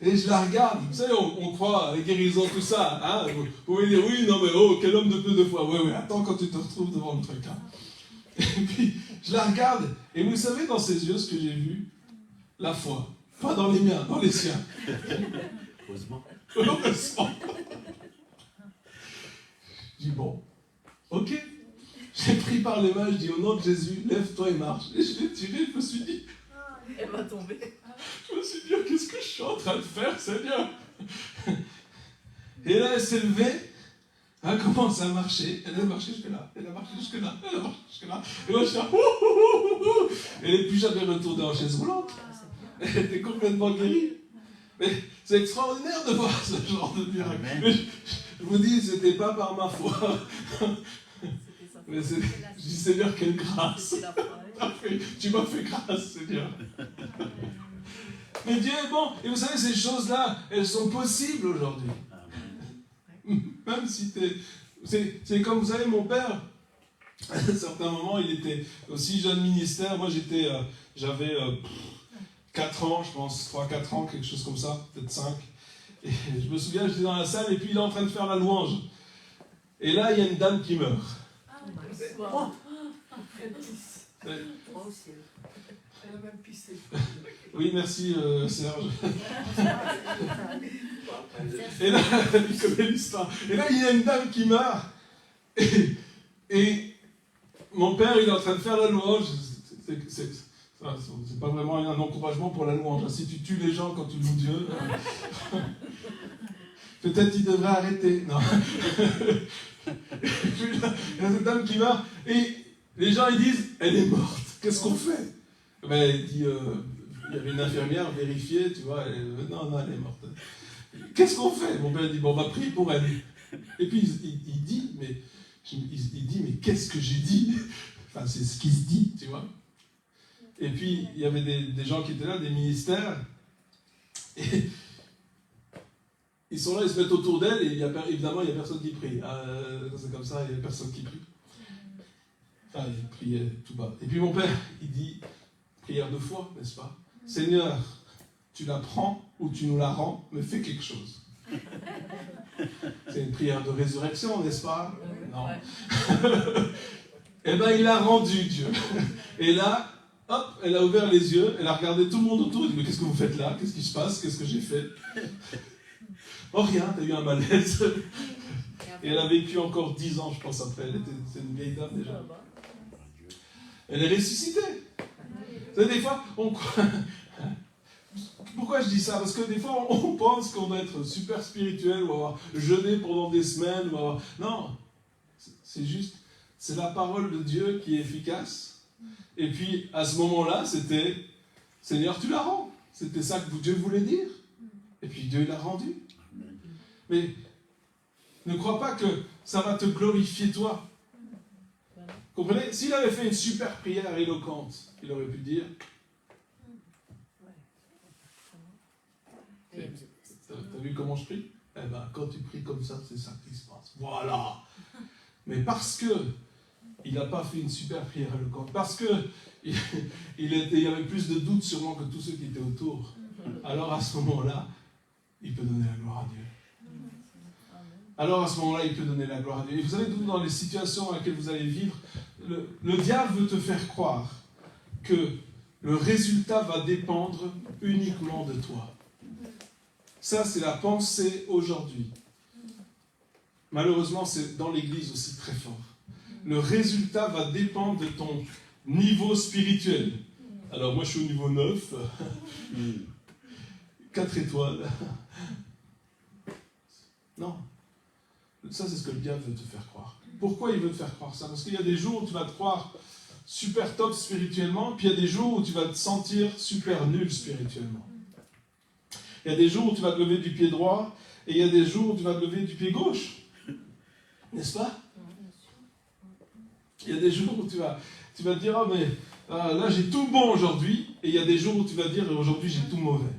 Et je la regarde. Vous savez, on croit à la guérison, tout ça. Hein? Vous pouvez dire, oui, non, mais oh, quel homme de peu de foi. Oui, attends quand tu te retrouves devant le truc. Hein? Et puis, je la regarde. Et vous savez, dans ses yeux, ce que j'ai vu? La foi. Pas dans les miens, dans les siens. Heureusement. Heureusement. Je dis, bon, ok. J'ai pris par les mains, je dis, au nom de Jésus, lève-toi et marche. Et je l'ai tiré, je me suis dit, Elle va tomber. je me suis dit, oh, qu'est-ce que je suis en train de faire, Seigneur? Et là, elle s'est levée, elle a commencé à marcher, elle a marché jusque-là, elle a marché jusque-là, elle a marché jusque-là. Et moi, je suis là, ouh, ouh, ouh, ouh. Elle n'est plus jamais retournée en chaise roulante. Elle était complètement guérie. Mais c'est extraordinaire de voir ce genre de miracle. Mais je vous dis, c'était pas par ma foi. Mais je dis, Seigneur, quelle grâce. Tu m'as fait grâce, Seigneur. Mais Dieu est bon. Et vous savez, ces choses-là, elles sont possibles aujourd'hui. Même si c'est comme, vous savez, mon père, à un certain moment, il était aussi jeune ministère. Moi, j'avais 4 ans, je pense, 3-4 ans, quelque chose comme ça, peut-être 5. Et je me souviens, j'étais dans la salle, et puis il est en train de faire la louange. Et là, il y a une dame qui meurt. Oh. Elle a même pissé. Oui, merci Serge. Et là, il connaît l'histoire. Et là, il y a une dame qui meurt. Et mon père, il est en train de faire la louange. C'est pas vraiment un encouragement pour la louange. Si tu tues les gens quand tu loues Dieu, peut-être il devrait arrêter. Non. Et puis là, il y a cette dame qui meurt. Et les gens, ils disent, elle est morte. Qu'est-ce qu'on fait? Ben, il dit, il y avait une infirmière vérifiée, tu vois, non, elle est morte. Qu'est-ce qu'on fait? Mon père dit, bon, on va prier pour elle. Et puis il dit, mais qu'est-ce que j'ai dit? Enfin, c'est ce qui se dit, tu vois. Et puis, il y avait des gens qui étaient là, des ministères, et ils sont là, ils se mettent autour d'elle, et évidemment, il n'y a personne qui prie. C'est comme ça, il n'y a personne qui prie. Enfin, il priait tout bas. Et puis mon père, il dit, prière de foi, n'est-ce pas? Seigneur, tu la prends ou tu nous la rends, mais fais quelque chose. C'est une prière de résurrection, n'est-ce pas? Non. Eh bien, il l'a rendu, Dieu. Et là, hop, elle a ouvert les yeux, elle a regardé tout le monde autour, elle dit, mais qu'est-ce que vous faites là? Qu'est-ce qui se passe? Qu'est-ce que j'ai fait? Oh, rien, t'as eu un malaise. Et elle a vécu encore 10 ans, je pense, après. C'est une vieille dame déjà. Elle est ressuscitée. Vous savez, des fois, pourquoi je dis ça? Parce que des fois, on pense qu'on doit être super spirituel, ou avoir jeûné pendant des semaines, ou avoir... Non, c'est juste, c'est la parole de Dieu qui est efficace. Et puis, à ce moment-là, c'était, Seigneur, tu la rends. C'était ça que Dieu voulait dire. Et puis Dieu l'a rendu. Mais ne crois pas que ça va te glorifier toi. Comprenez? S'il avait fait une super prière éloquente, il aurait pu dire... T'as vu comment je prie? Eh bien, quand tu pries comme ça, c'est ça qui se passe. Voilà. Mais parce que il n'a pas fait une super prière éloquente, parce que il y avait plus de doutes sûrement que tous ceux qui étaient autour, alors à ce moment-là, il peut donner la gloire à Dieu. Alors à ce moment-là, il peut donner la gloire à Dieu. Et vous savez, dans les situations dans lesquelles vous allez vivre, le diable veut te faire croire que le résultat va dépendre uniquement de toi. Ça, c'est la pensée aujourd'hui. Malheureusement, c'est dans l'Église aussi très fort. Le résultat va dépendre de ton niveau spirituel. Alors moi, je suis au niveau 9, 4 étoiles. Non. Ça, c'est ce que le diable veut te faire croire. Pourquoi il veut te faire croire ça? Parce qu'il y a des jours où tu vas te croire super top spirituellement, puis il y a des jours où tu vas te sentir super nul spirituellement. Il y a des jours où tu vas te lever du pied droit, et il y a des jours où tu vas te lever du pied gauche. N'est-ce pas? Il y a des jours où tu vas te dire, ah mais là j'ai tout bon aujourd'hui, et il y a des jours où tu vas dire, aujourd'hui j'ai tout mauvais.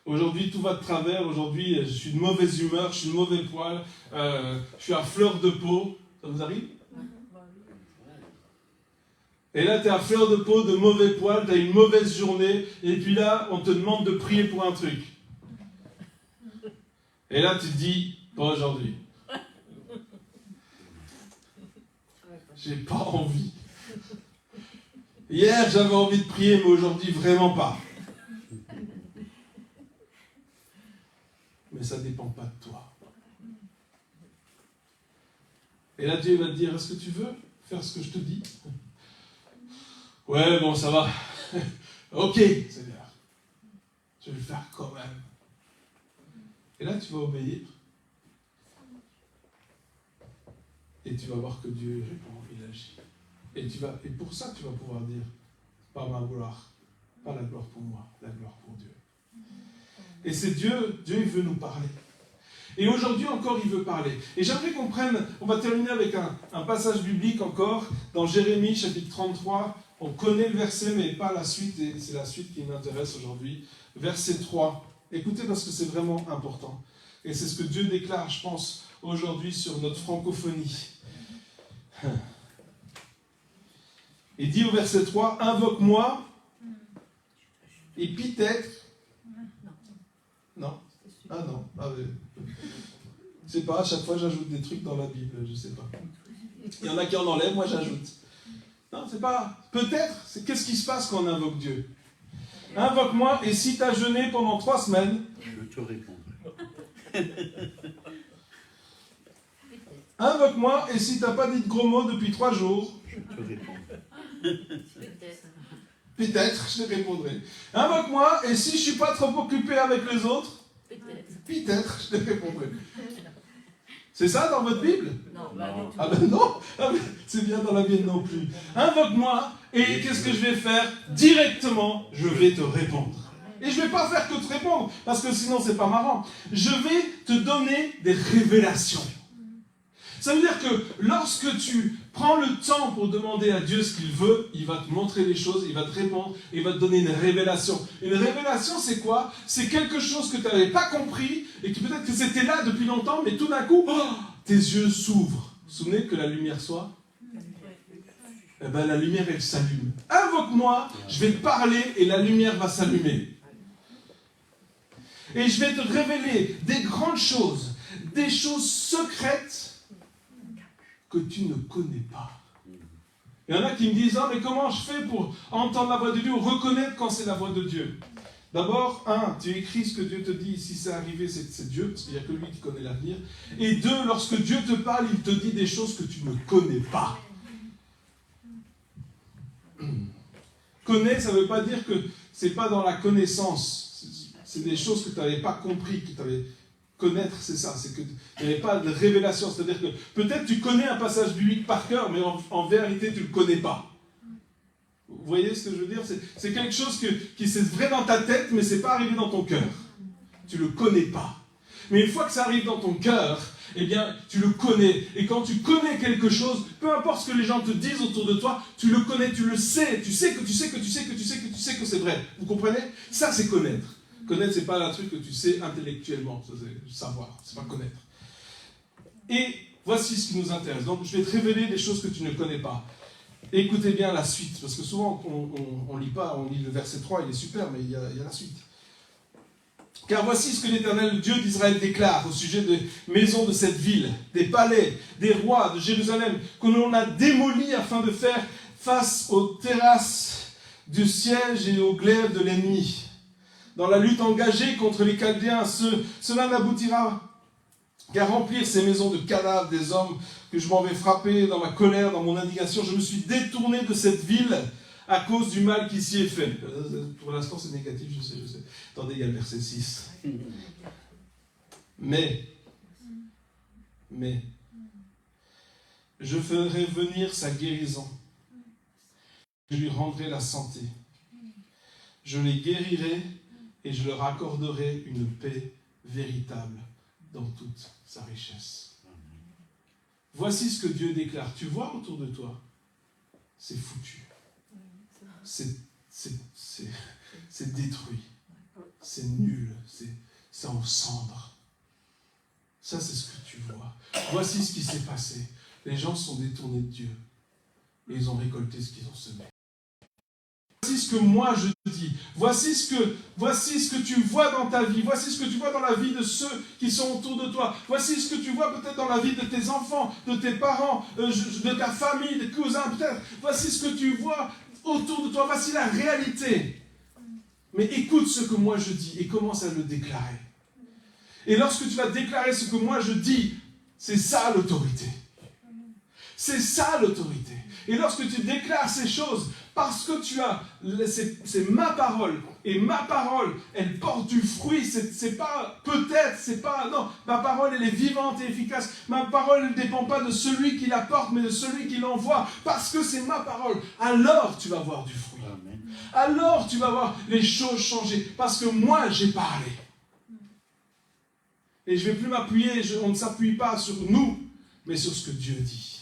Aujourd'hui tout va de travers, aujourd'hui je suis de mauvaise humeur, je suis de mauvais poil, je suis à fleur de peau. Ça vous arrive? Et là tu es à fleur de peau, de mauvais poil, tu as une mauvaise journée, et puis là on te demande de prier pour un truc. Et là tu te dis, pas aujourd'hui. J'ai pas envie. Hier, j'avais envie de prier, mais aujourd'hui, vraiment pas. Mais ça ne dépend pas de toi. Et là, Dieu va te dire, est-ce que tu veux faire ce que je te dis? Ouais, bon, ça va. Ok, Seigneur. Je vais le faire quand même. Et là, tu vas obéir. Et tu vas voir que Dieu répond, il agit. Et pour ça, tu vas pouvoir dire, pas ma gloire, pas la gloire pour moi, la gloire pour Dieu. Et c'est Dieu il veut nous parler. Et aujourd'hui encore, il veut parler. Et j'aimerais qu'on prenne, on va terminer avec un passage biblique encore, dans Jérémie, chapitre 33. On connaît le verset, mais pas la suite, et c'est la suite qui m'intéresse aujourd'hui. Verset 3. Écoutez, parce que c'est vraiment important. Et c'est ce que Dieu déclare, je pense, aujourd'hui sur notre francophonie. Il dit au verset 3, invoque-moi, et peut-être... Non. Ah non. Ah, je sais pas, à chaque fois j'ajoute des trucs dans la Bible, je sais pas. Il y en a qui en enlèvent, moi j'ajoute. Non, c'est pas... Peut-être, c'est qu'est-ce qui se passe quand on invoque Dieu? Invoque-moi, et si tu as jeûné pendant 3 semaines... Je te répondrai. Invoque-moi, et si tu n'as pas dit de gros mots depuis 3 jours... Je te répondrai. Peut-être, je te répondrai. Invoque-moi, et si je ne suis pas trop occupé avec les autres... Peut-être, je te répondrai. C'est ça dans votre Bible? Non, Non. Ah ben non, ah ben, c'est bien dans la mienne non plus. Invoque-moi, et qu'est-ce que je vais faire? Directement, je vais te répondre. Et je ne vais pas faire que te répondre, parce que sinon c'est pas marrant. Je vais te donner des révélations. Ça veut dire que lorsque tu prends le temps pour demander à Dieu ce qu'il veut, il va te montrer les choses, il va te répondre, il va te donner une révélation. Une révélation, c'est quoi? C'est quelque chose que tu n'avais pas compris, et que peut-être que c'était là depuis longtemps, mais tout d'un coup, tes yeux s'ouvrent. Vous vous souvenez que la lumière soit? Eh bien, la lumière, elle s'allume. Invoque-moi, je vais te parler, et la lumière va s'allumer. Et je vais te révéler des grandes choses, des choses secrètes, que tu ne connais pas. Il y en a qui me disent, mais comment je fais pour entendre la voix de Dieu ou reconnaître quand c'est la voix de Dieu? D'abord, 1, tu écris ce que Dieu te dit, si c'est arrivé, c'est Dieu, parce qu'il n'y a que lui qui connaît l'avenir. Et 2, lorsque Dieu te parle, il te dit des choses que tu ne connais pas. Connaître, ça ne veut pas dire que ce n'est pas dans la connaissance. C'est des choses que tu n'avais pas compris, que tu avais... Connaître, c'est ça, c'est qu'il n'y avait pas de révélation. C'est-à-dire que peut-être tu connais un passage biblique par cœur, mais en vérité, tu ne le connais pas. Vous voyez ce que je veux dire? C'est quelque chose qui c'est vrai dans ta tête, mais ce n'est pas arrivé dans ton cœur. Tu ne le connais pas. Mais une fois que ça arrive dans ton cœur, eh bien, tu le connais. Et quand tu connais quelque chose, peu importe ce que les gens te disent autour de toi, tu le connais, tu le sais. Tu sais que c'est vrai. Vous comprenez? Ça, c'est connaître. Connaître, c'est pas un truc que tu sais intellectuellement. Ça, c'est savoir, c'est pas connaître. Et voici ce qui nous intéresse. Donc, je vais te révéler des choses que tu ne connais pas. Écoutez bien la suite, parce que souvent, on lit pas, on lit le verset 3, il est super, mais il y a la suite. Car voici ce que l'Éternel, le Dieu d'Israël, déclare au sujet des maisons de cette ville, des palais, des rois de Jérusalem, que l'on a démolis afin de faire face aux terrasses du siège et aux glaives de l'ennemi. Dans la lutte engagée contre les Chaldéens, cela n'aboutira qu'à remplir ces maisons de cadavres des hommes que je m'en vais frapper dans ma colère, dans mon indignation. Je me suis détourné de cette ville à cause du mal qui s'y est fait. Pour l'instant, c'est négatif, je sais. Attendez, il y a le verset 6. Mais, je ferai venir sa guérison. Je lui rendrai la santé. Je les guérirai et je leur accorderai une paix véritable dans toute sa richesse. Voici ce que Dieu déclare. Tu vois autour de toi, c'est foutu. C'est détruit. C'est nul. C'est en cendres. Ça, c'est ce que tu vois. Voici ce qui s'est passé. Les gens se sont détournés de Dieu. Et ils ont récolté ce qu'ils ont semé. Voici ce que moi je dis. Voici ce que tu vois dans ta vie. Voici ce que tu vois dans la vie de ceux qui sont autour de toi. Voici ce que tu vois peut-être dans la vie de tes enfants, de tes parents, de ta famille, des cousins peut-être. Voici ce que tu vois autour de toi. Voici la réalité. Mais écoute ce que moi je dis et commence à le déclarer. Et lorsque tu vas déclarer ce que moi je dis, c'est ça l'autorité. C'est ça l'autorité. Et lorsque tu déclares ces choses, parce que tu as, c'est ma parole, et ma parole, elle porte du fruit, c'est pas peut-être, c'est pas, non, ma parole, elle est vivante et efficace. Ma parole, elle ne dépend pas de celui qui la porte, mais de celui qui l'envoie, parce que c'est ma parole. Alors tu vas voir du fruit. Amen. Alors tu vas voir les choses changer, parce que moi, j'ai parlé. Et je ne vais plus m'appuyer, on ne s'appuie pas sur nous, mais sur ce que Dieu dit.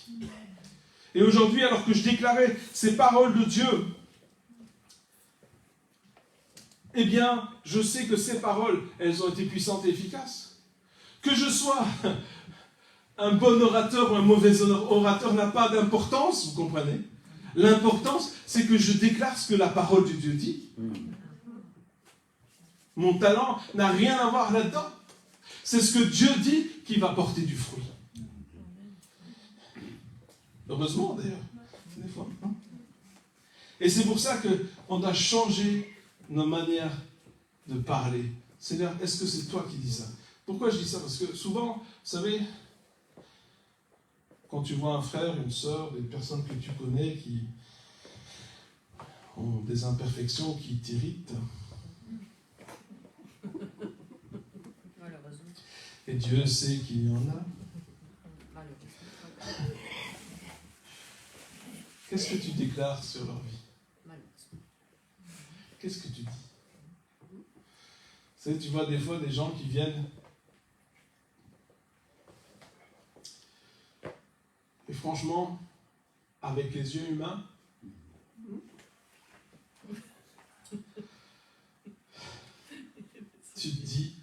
Et aujourd'hui, alors que je déclarais ces paroles de Dieu, eh bien, je sais que ces paroles, elles ont été puissantes et efficaces. Que je sois un bon orateur ou un mauvais orateur n'a pas d'importance, vous comprenez? L'importance, c'est que je déclare ce que la parole de Dieu dit. Mon talent n'a rien à voir là-dedans. C'est ce que Dieu dit qui va porter du fruit. Heureusement d'ailleurs, des fois. Et c'est pour ça qu'on doit changer nos manières de parler. Seigneur, est-ce que c'est toi qui dis ça? Pourquoi je dis ça? Parce que souvent, vous savez, quand tu vois un frère, une sœur, des personnes que tu connais qui ont des imperfections qui t'irritent, et Dieu sait qu'il y en a, qu'est-ce que tu déclares sur leur vie? Qu'est-ce que tu dis? Vous savez, tu vois des fois des gens qui viennent et franchement, avec les yeux humains, tu te dis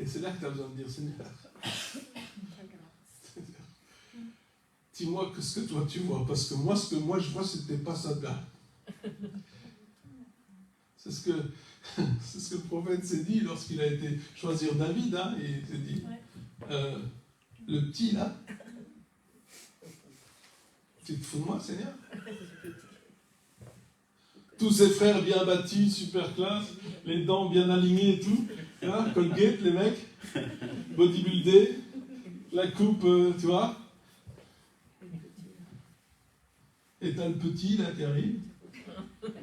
et c'est là que tu as besoin de dire, Seigneur, dis-moi ce que toi tu vois, parce que moi, ce que moi je vois, c'était pas ça là. C'est ce que le prophète s'est dit lorsqu'il a été choisir David, hein, et il s'est dit, le petit là, tu te fous de moi, Seigneur? Tous ses frères bien bâtis, super classe, les dents bien alignées et tout, hein, Colgate, les mecs, bodybuildés, la coupe, tu vois. Et t'as le petit là qui arrive.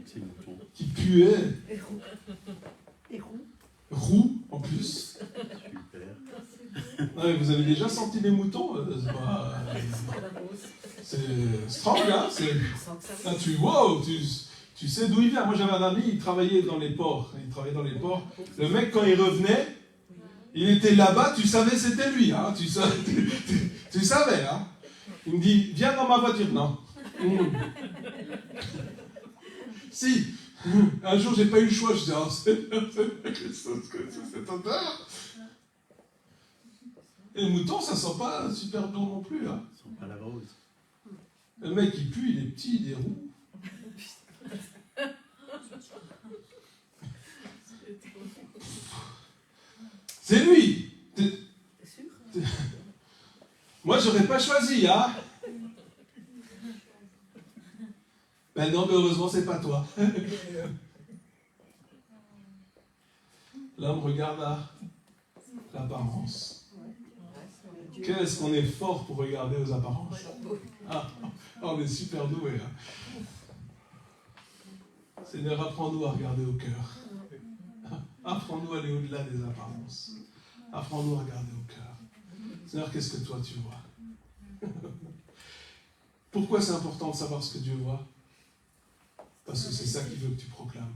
C'est le mouton. qui puait, Et roux. Et roux. roux en plus. Super. Ouais, vous avez déjà senti les moutons? C'est strong, hein? Là, tu sais d'où il vient. Moi, j'avais un ami, il travaillait dans les ports. Le mec, quand il revenait, il était là-bas, tu savais c'était lui. Hein? Tu savais. Hein? Il me dit, viens dans ma voiture. Non. Si. Un jour, j'ai pas eu le choix. Je dis, oh, c'est cette odeur. Et le mouton, ça sent pas super bon non plus. Hein? Ils sont pas la rose. Le mec, il pue, il est petit, il est roux. C'est lui. T'es sûr? Moi, j'aurais pas choisi, hein. Ben non, mais heureusement, c'est pas toi. L'homme regarde à l'apparence. Qu'est-ce qu'on est fort pour regarder aux apparences. Ah, on est super doué. Hein. Seigneur, apprends-nous à regarder au cœur. Apprends-nous à aller au-delà des apparences. Apprends-nous à regarder au cœur. Seigneur, qu'est-ce que toi tu vois? Pourquoi c'est important de savoir ce que Dieu voit? Parce que c'est ça qu'il veut que tu proclames.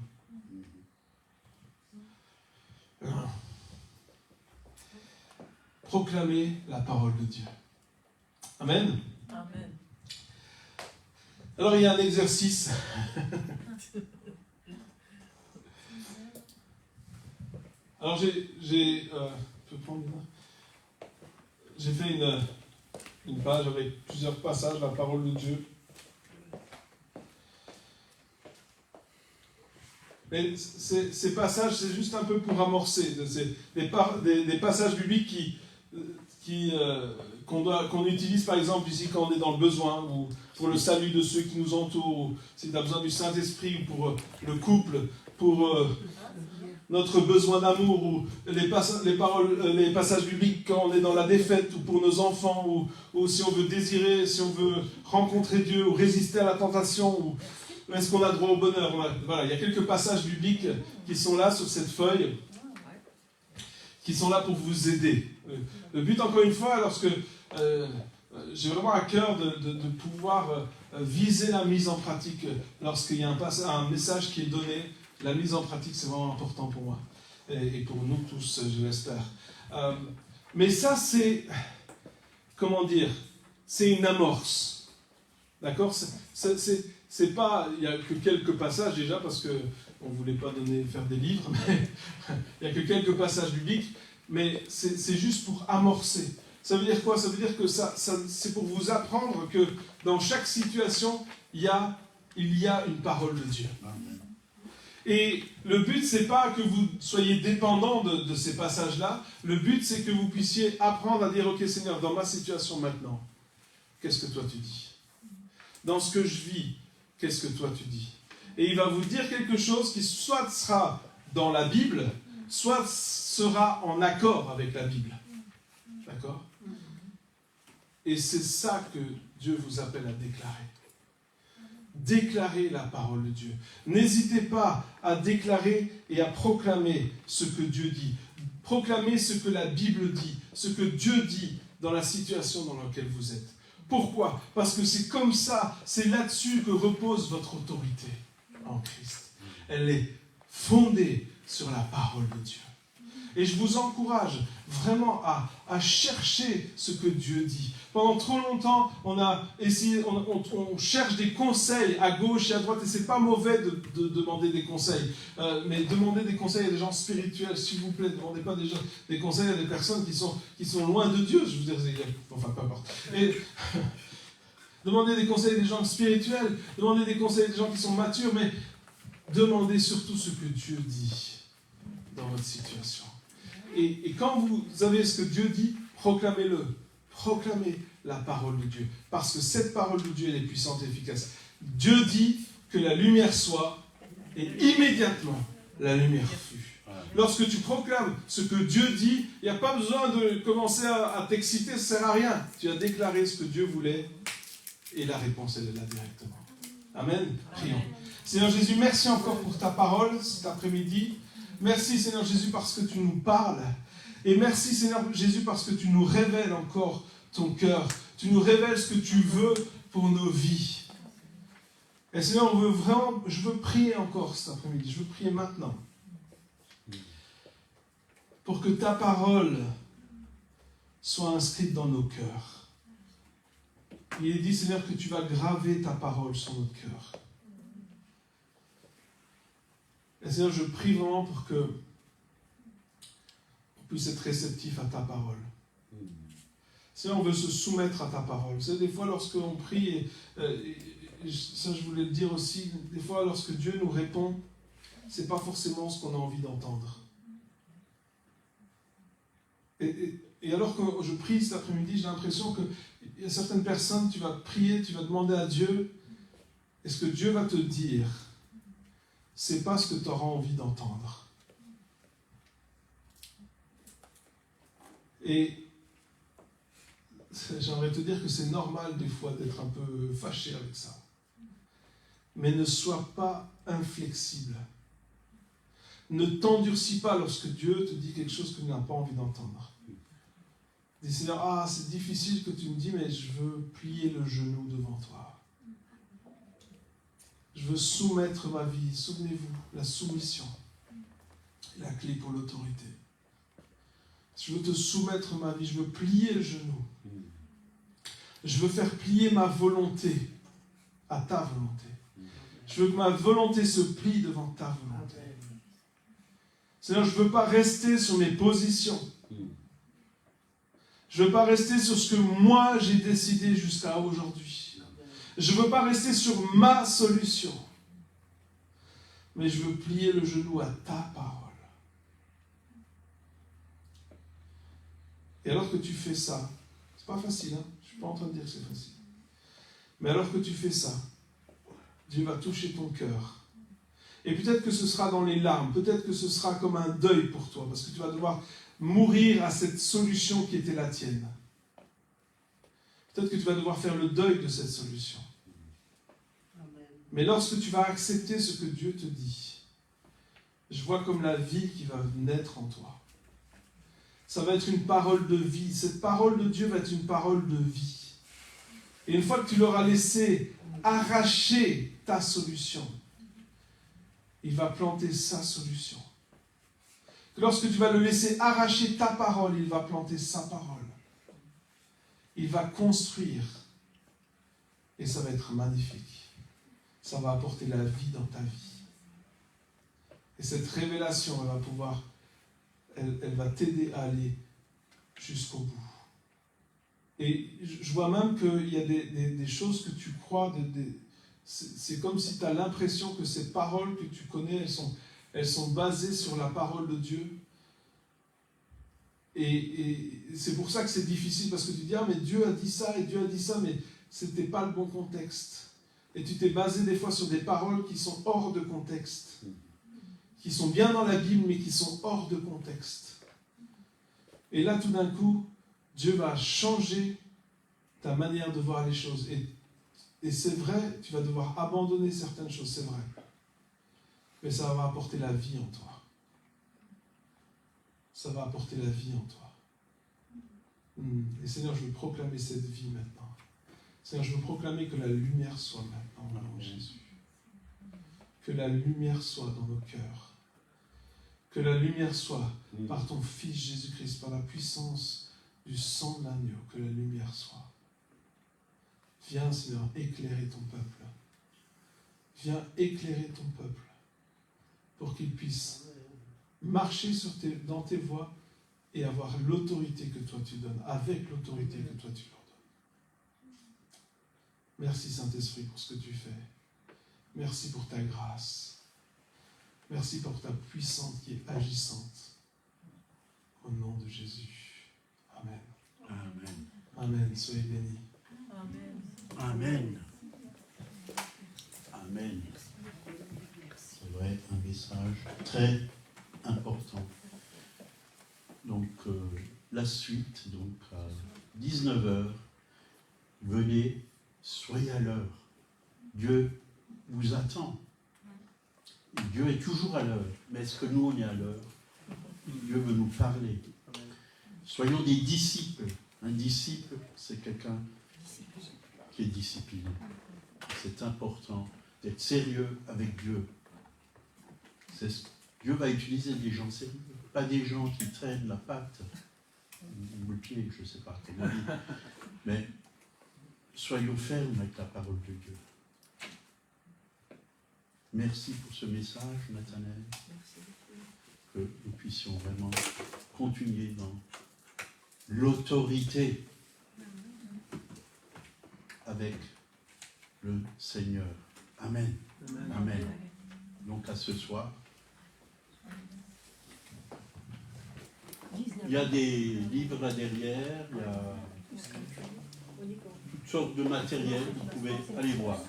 Proclamer la parole de Dieu. Amen. Amen. Alors il y a un exercice. Alors j'ai fait une page avec plusieurs passages, la parole de Dieu. Mais ces passages, c'est juste un peu pour amorcer. C'est des passages bibliques qu'on utilise par exemple ici quand on est dans le besoin, ou pour le salut de ceux qui nous entourent, ou si tu as besoin du Saint-Esprit, ou pour le couple, pour notre besoin d'amour, ou les passages bibliques quand on est dans la défaite, ou pour nos enfants, ou si on veut désirer, si on veut rencontrer Dieu, ou résister à la tentation, ou est-ce qu'on a droit au bonheur? Voilà, il y a quelques passages bibliques qui sont là sur cette feuille, qui sont là pour vous aider. Le but, encore une fois, lorsque j'ai vraiment à cœur de pouvoir viser la mise en pratique, lorsqu'il y a un message qui est donné, la mise en pratique, c'est vraiment important pour moi, et pour nous tous, je l'espère. Mais ça, c'est, comment dire, c'est une amorce. D'accord? C'est pas, il n'y a que quelques passages déjà, parce qu'on ne voulait pas faire des livres, mais il n'y a que quelques passages bibliques, mais c'est juste pour amorcer. Ça veut dire quoi? Ça veut dire que c'est pour vous apprendre que dans chaque situation, il y a une parole de Dieu. Et le but, c'est pas que vous soyez dépendant de ces passages-là. Le but, c'est que vous puissiez apprendre à dire, ok Seigneur, dans ma situation maintenant, qu'est-ce que toi tu dis? Dans ce que je vis, qu'est-ce que toi tu dis? Et il va vous dire quelque chose qui soit sera dans la Bible, soit sera en accord avec la Bible. D'accord? Et c'est ça que Dieu vous appelle à déclarer. Déclarez la parole de Dieu. N'hésitez pas à déclarer et à proclamer ce que Dieu dit. Proclamez ce que la Bible dit, ce que Dieu dit dans la situation dans laquelle vous êtes. Pourquoi? Parce que c'est comme ça, c'est là-dessus que repose votre autorité en Christ. Elle est fondée sur la parole de Dieu. Et je vous encourage vraiment à chercher ce que Dieu dit. Pendant trop longtemps, on a essayé, on cherche des conseils à gauche et à droite, et c'est pas mauvais de demander des conseils. Mais demandez des conseils à des gens spirituels, s'il vous plaît. Ne demandez pas des conseils à des personnes qui sont loin de Dieu, je veux dire. Enfin, peu importe. Et demandez des conseils à des gens spirituels, demandez des conseils à des gens qui sont matures, mais demandez surtout ce que Dieu dit dans votre situation. Et quand vous avez ce que Dieu dit, proclamez-le. Proclamez la parole de Dieu. Parce que cette parole de Dieu, elle est puissante et efficace. Dieu dit que la lumière soit, et immédiatement, la lumière fut. Lorsque tu proclames ce que Dieu dit, il n'y a pas besoin de commencer à t'exciter, ça ne sert à rien. Tu as déclaré ce que Dieu voulait, et la réponse, elle est là directement. Amen. Prions. Seigneur Jésus, merci encore pour ta parole cet après-midi. Merci Seigneur Jésus parce que tu nous parles. Et merci Seigneur Jésus parce que tu nous révèles encore ton cœur. Tu nous révèles ce que tu veux pour nos vies. Et Seigneur, je veux prier encore cet après-midi. Je veux prier maintenant. Pour que ta parole soit inscrite dans nos cœurs. Il est dit, Seigneur, que tu vas graver ta parole sur notre cœur. Et Seigneur, je prie vraiment pour que on puisse être réceptif à ta parole. Seigneur, on veut se soumettre à ta parole. Vous savez, des fois, lorsqu'on prie, ça je voulais le dire aussi, des fois, lorsque Dieu nous répond, c'est pas forcément ce qu'on a envie d'entendre. Et alors que je prie cet après-midi, j'ai l'impression qu'il y a certaines personnes, tu vas prier, tu vas demander à Dieu, et ce que Dieu va te dire, c'est pas ce que tu auras envie d'entendre. Et j'aimerais te dire que c'est normal des fois d'être un peu fâché avec ça. Mais ne sois pas inflexible. Ne t'endurcis pas lorsque Dieu te dit quelque chose que tu n'as pas envie d'entendre. Dis Seigneur, c'est difficile que tu me dis, mais je veux plier le genou devant toi. Je veux soumettre ma vie. Souvenez-vous, la soumission est la clé pour l'autorité. Je veux te soumettre ma vie, je veux plier le genou. Je veux faire plier ma volonté à ta volonté. Je veux que ma volonté se plie devant ta volonté. Seigneur, je ne veux pas rester sur mes positions. Je ne veux pas rester sur ce que moi j'ai décidé jusqu'à aujourd'hui. Je ne veux pas rester sur ma solution. Mais je veux plier le genou à ta parole. Et alors que tu fais ça, c'est pas facile, hein? Je ne suis pas en train de dire que c'est facile. Mais alors que tu fais ça, Dieu va toucher ton cœur. Et peut-être que ce sera dans les larmes, peut-être que ce sera comme un deuil pour toi, parce que tu vas devoir mourir à cette solution qui était la tienne. Peut-être que tu vas devoir faire le deuil de cette solution. Mais lorsque tu vas accepter ce que Dieu te dit, je vois comme la vie qui va naître en toi. Ça va être une parole de vie. Cette parole de Dieu va être une parole de vie. Et une fois que tu l'auras laissé arracher ta solution, il va planter sa solution. Lorsque tu vas le laisser arracher ta parole, il va planter sa parole. Il va construire. Et ça va être magnifique. Ça va apporter la vie dans ta vie. Et cette révélation, elle va t'aider à aller jusqu'au bout. Et je vois même qu'il y a des choses que tu crois, c'est comme si tu as l'impression que ces paroles que tu connais, elles sont basées sur la parole de Dieu. Et c'est pour ça que c'est difficile, parce que tu dis, mais Dieu a dit ça, et Dieu a dit ça, mais ce n'était pas le bon contexte. Et tu t'es basé des fois sur des paroles qui sont hors de contexte, qui sont bien dans la Bible, mais qui sont hors de contexte. Et là, tout d'un coup, Dieu va changer ta manière de voir les choses. Et c'est vrai, tu vas devoir abandonner certaines choses, c'est vrai. Mais ça va apporter la vie en toi. Ça va apporter la vie en toi. Et Seigneur, je veux proclamer cette vie maintenant. Seigneur, je veux proclamer que la lumière soit maintenant au nom de Jésus. Que la lumière soit dans nos cœurs. Que la lumière soit par ton Fils Jésus-Christ, par la puissance du sang de l'agneau, que la lumière soit. Viens, Seigneur, éclairer ton peuple. Viens éclairer ton peuple pour qu'il puisse marcher dans tes voies et avoir l'autorité que toi tu donnes, avec l'autorité que toi tu leur donnes. Merci Saint-Esprit pour ce que tu fais. Merci pour ta grâce. Merci pour ta puissance qui est agissante. Au nom de Jésus. Amen. Amen. Amen. Soyez bénis. Amen. Amen. Amen. C'est vrai, un message très important. Donc, la suite, donc à 19h, venez, soyez à l'heure. Dieu vous attend. Dieu est toujours à l'heure. Mais est-ce que nous, on est à l'heure? Dieu veut nous parler. Soyons des disciples. Un disciple, c'est quelqu'un qui est discipliné. C'est important d'être sérieux avec Dieu. Dieu va utiliser des gens sérieux, pas des gens qui traînent la patte ou le pied, je ne sais pas comment dire. Mais soyons fermes avec la parole de Dieu. Merci pour ce message, Nathanaël. Que nous puissions vraiment continuer dans l'autorité avec le Seigneur. Amen. Amen. Donc à ce soir. Il y a des livres là derrière, il y a toutes sortes de matériel, vous pouvez aller voir.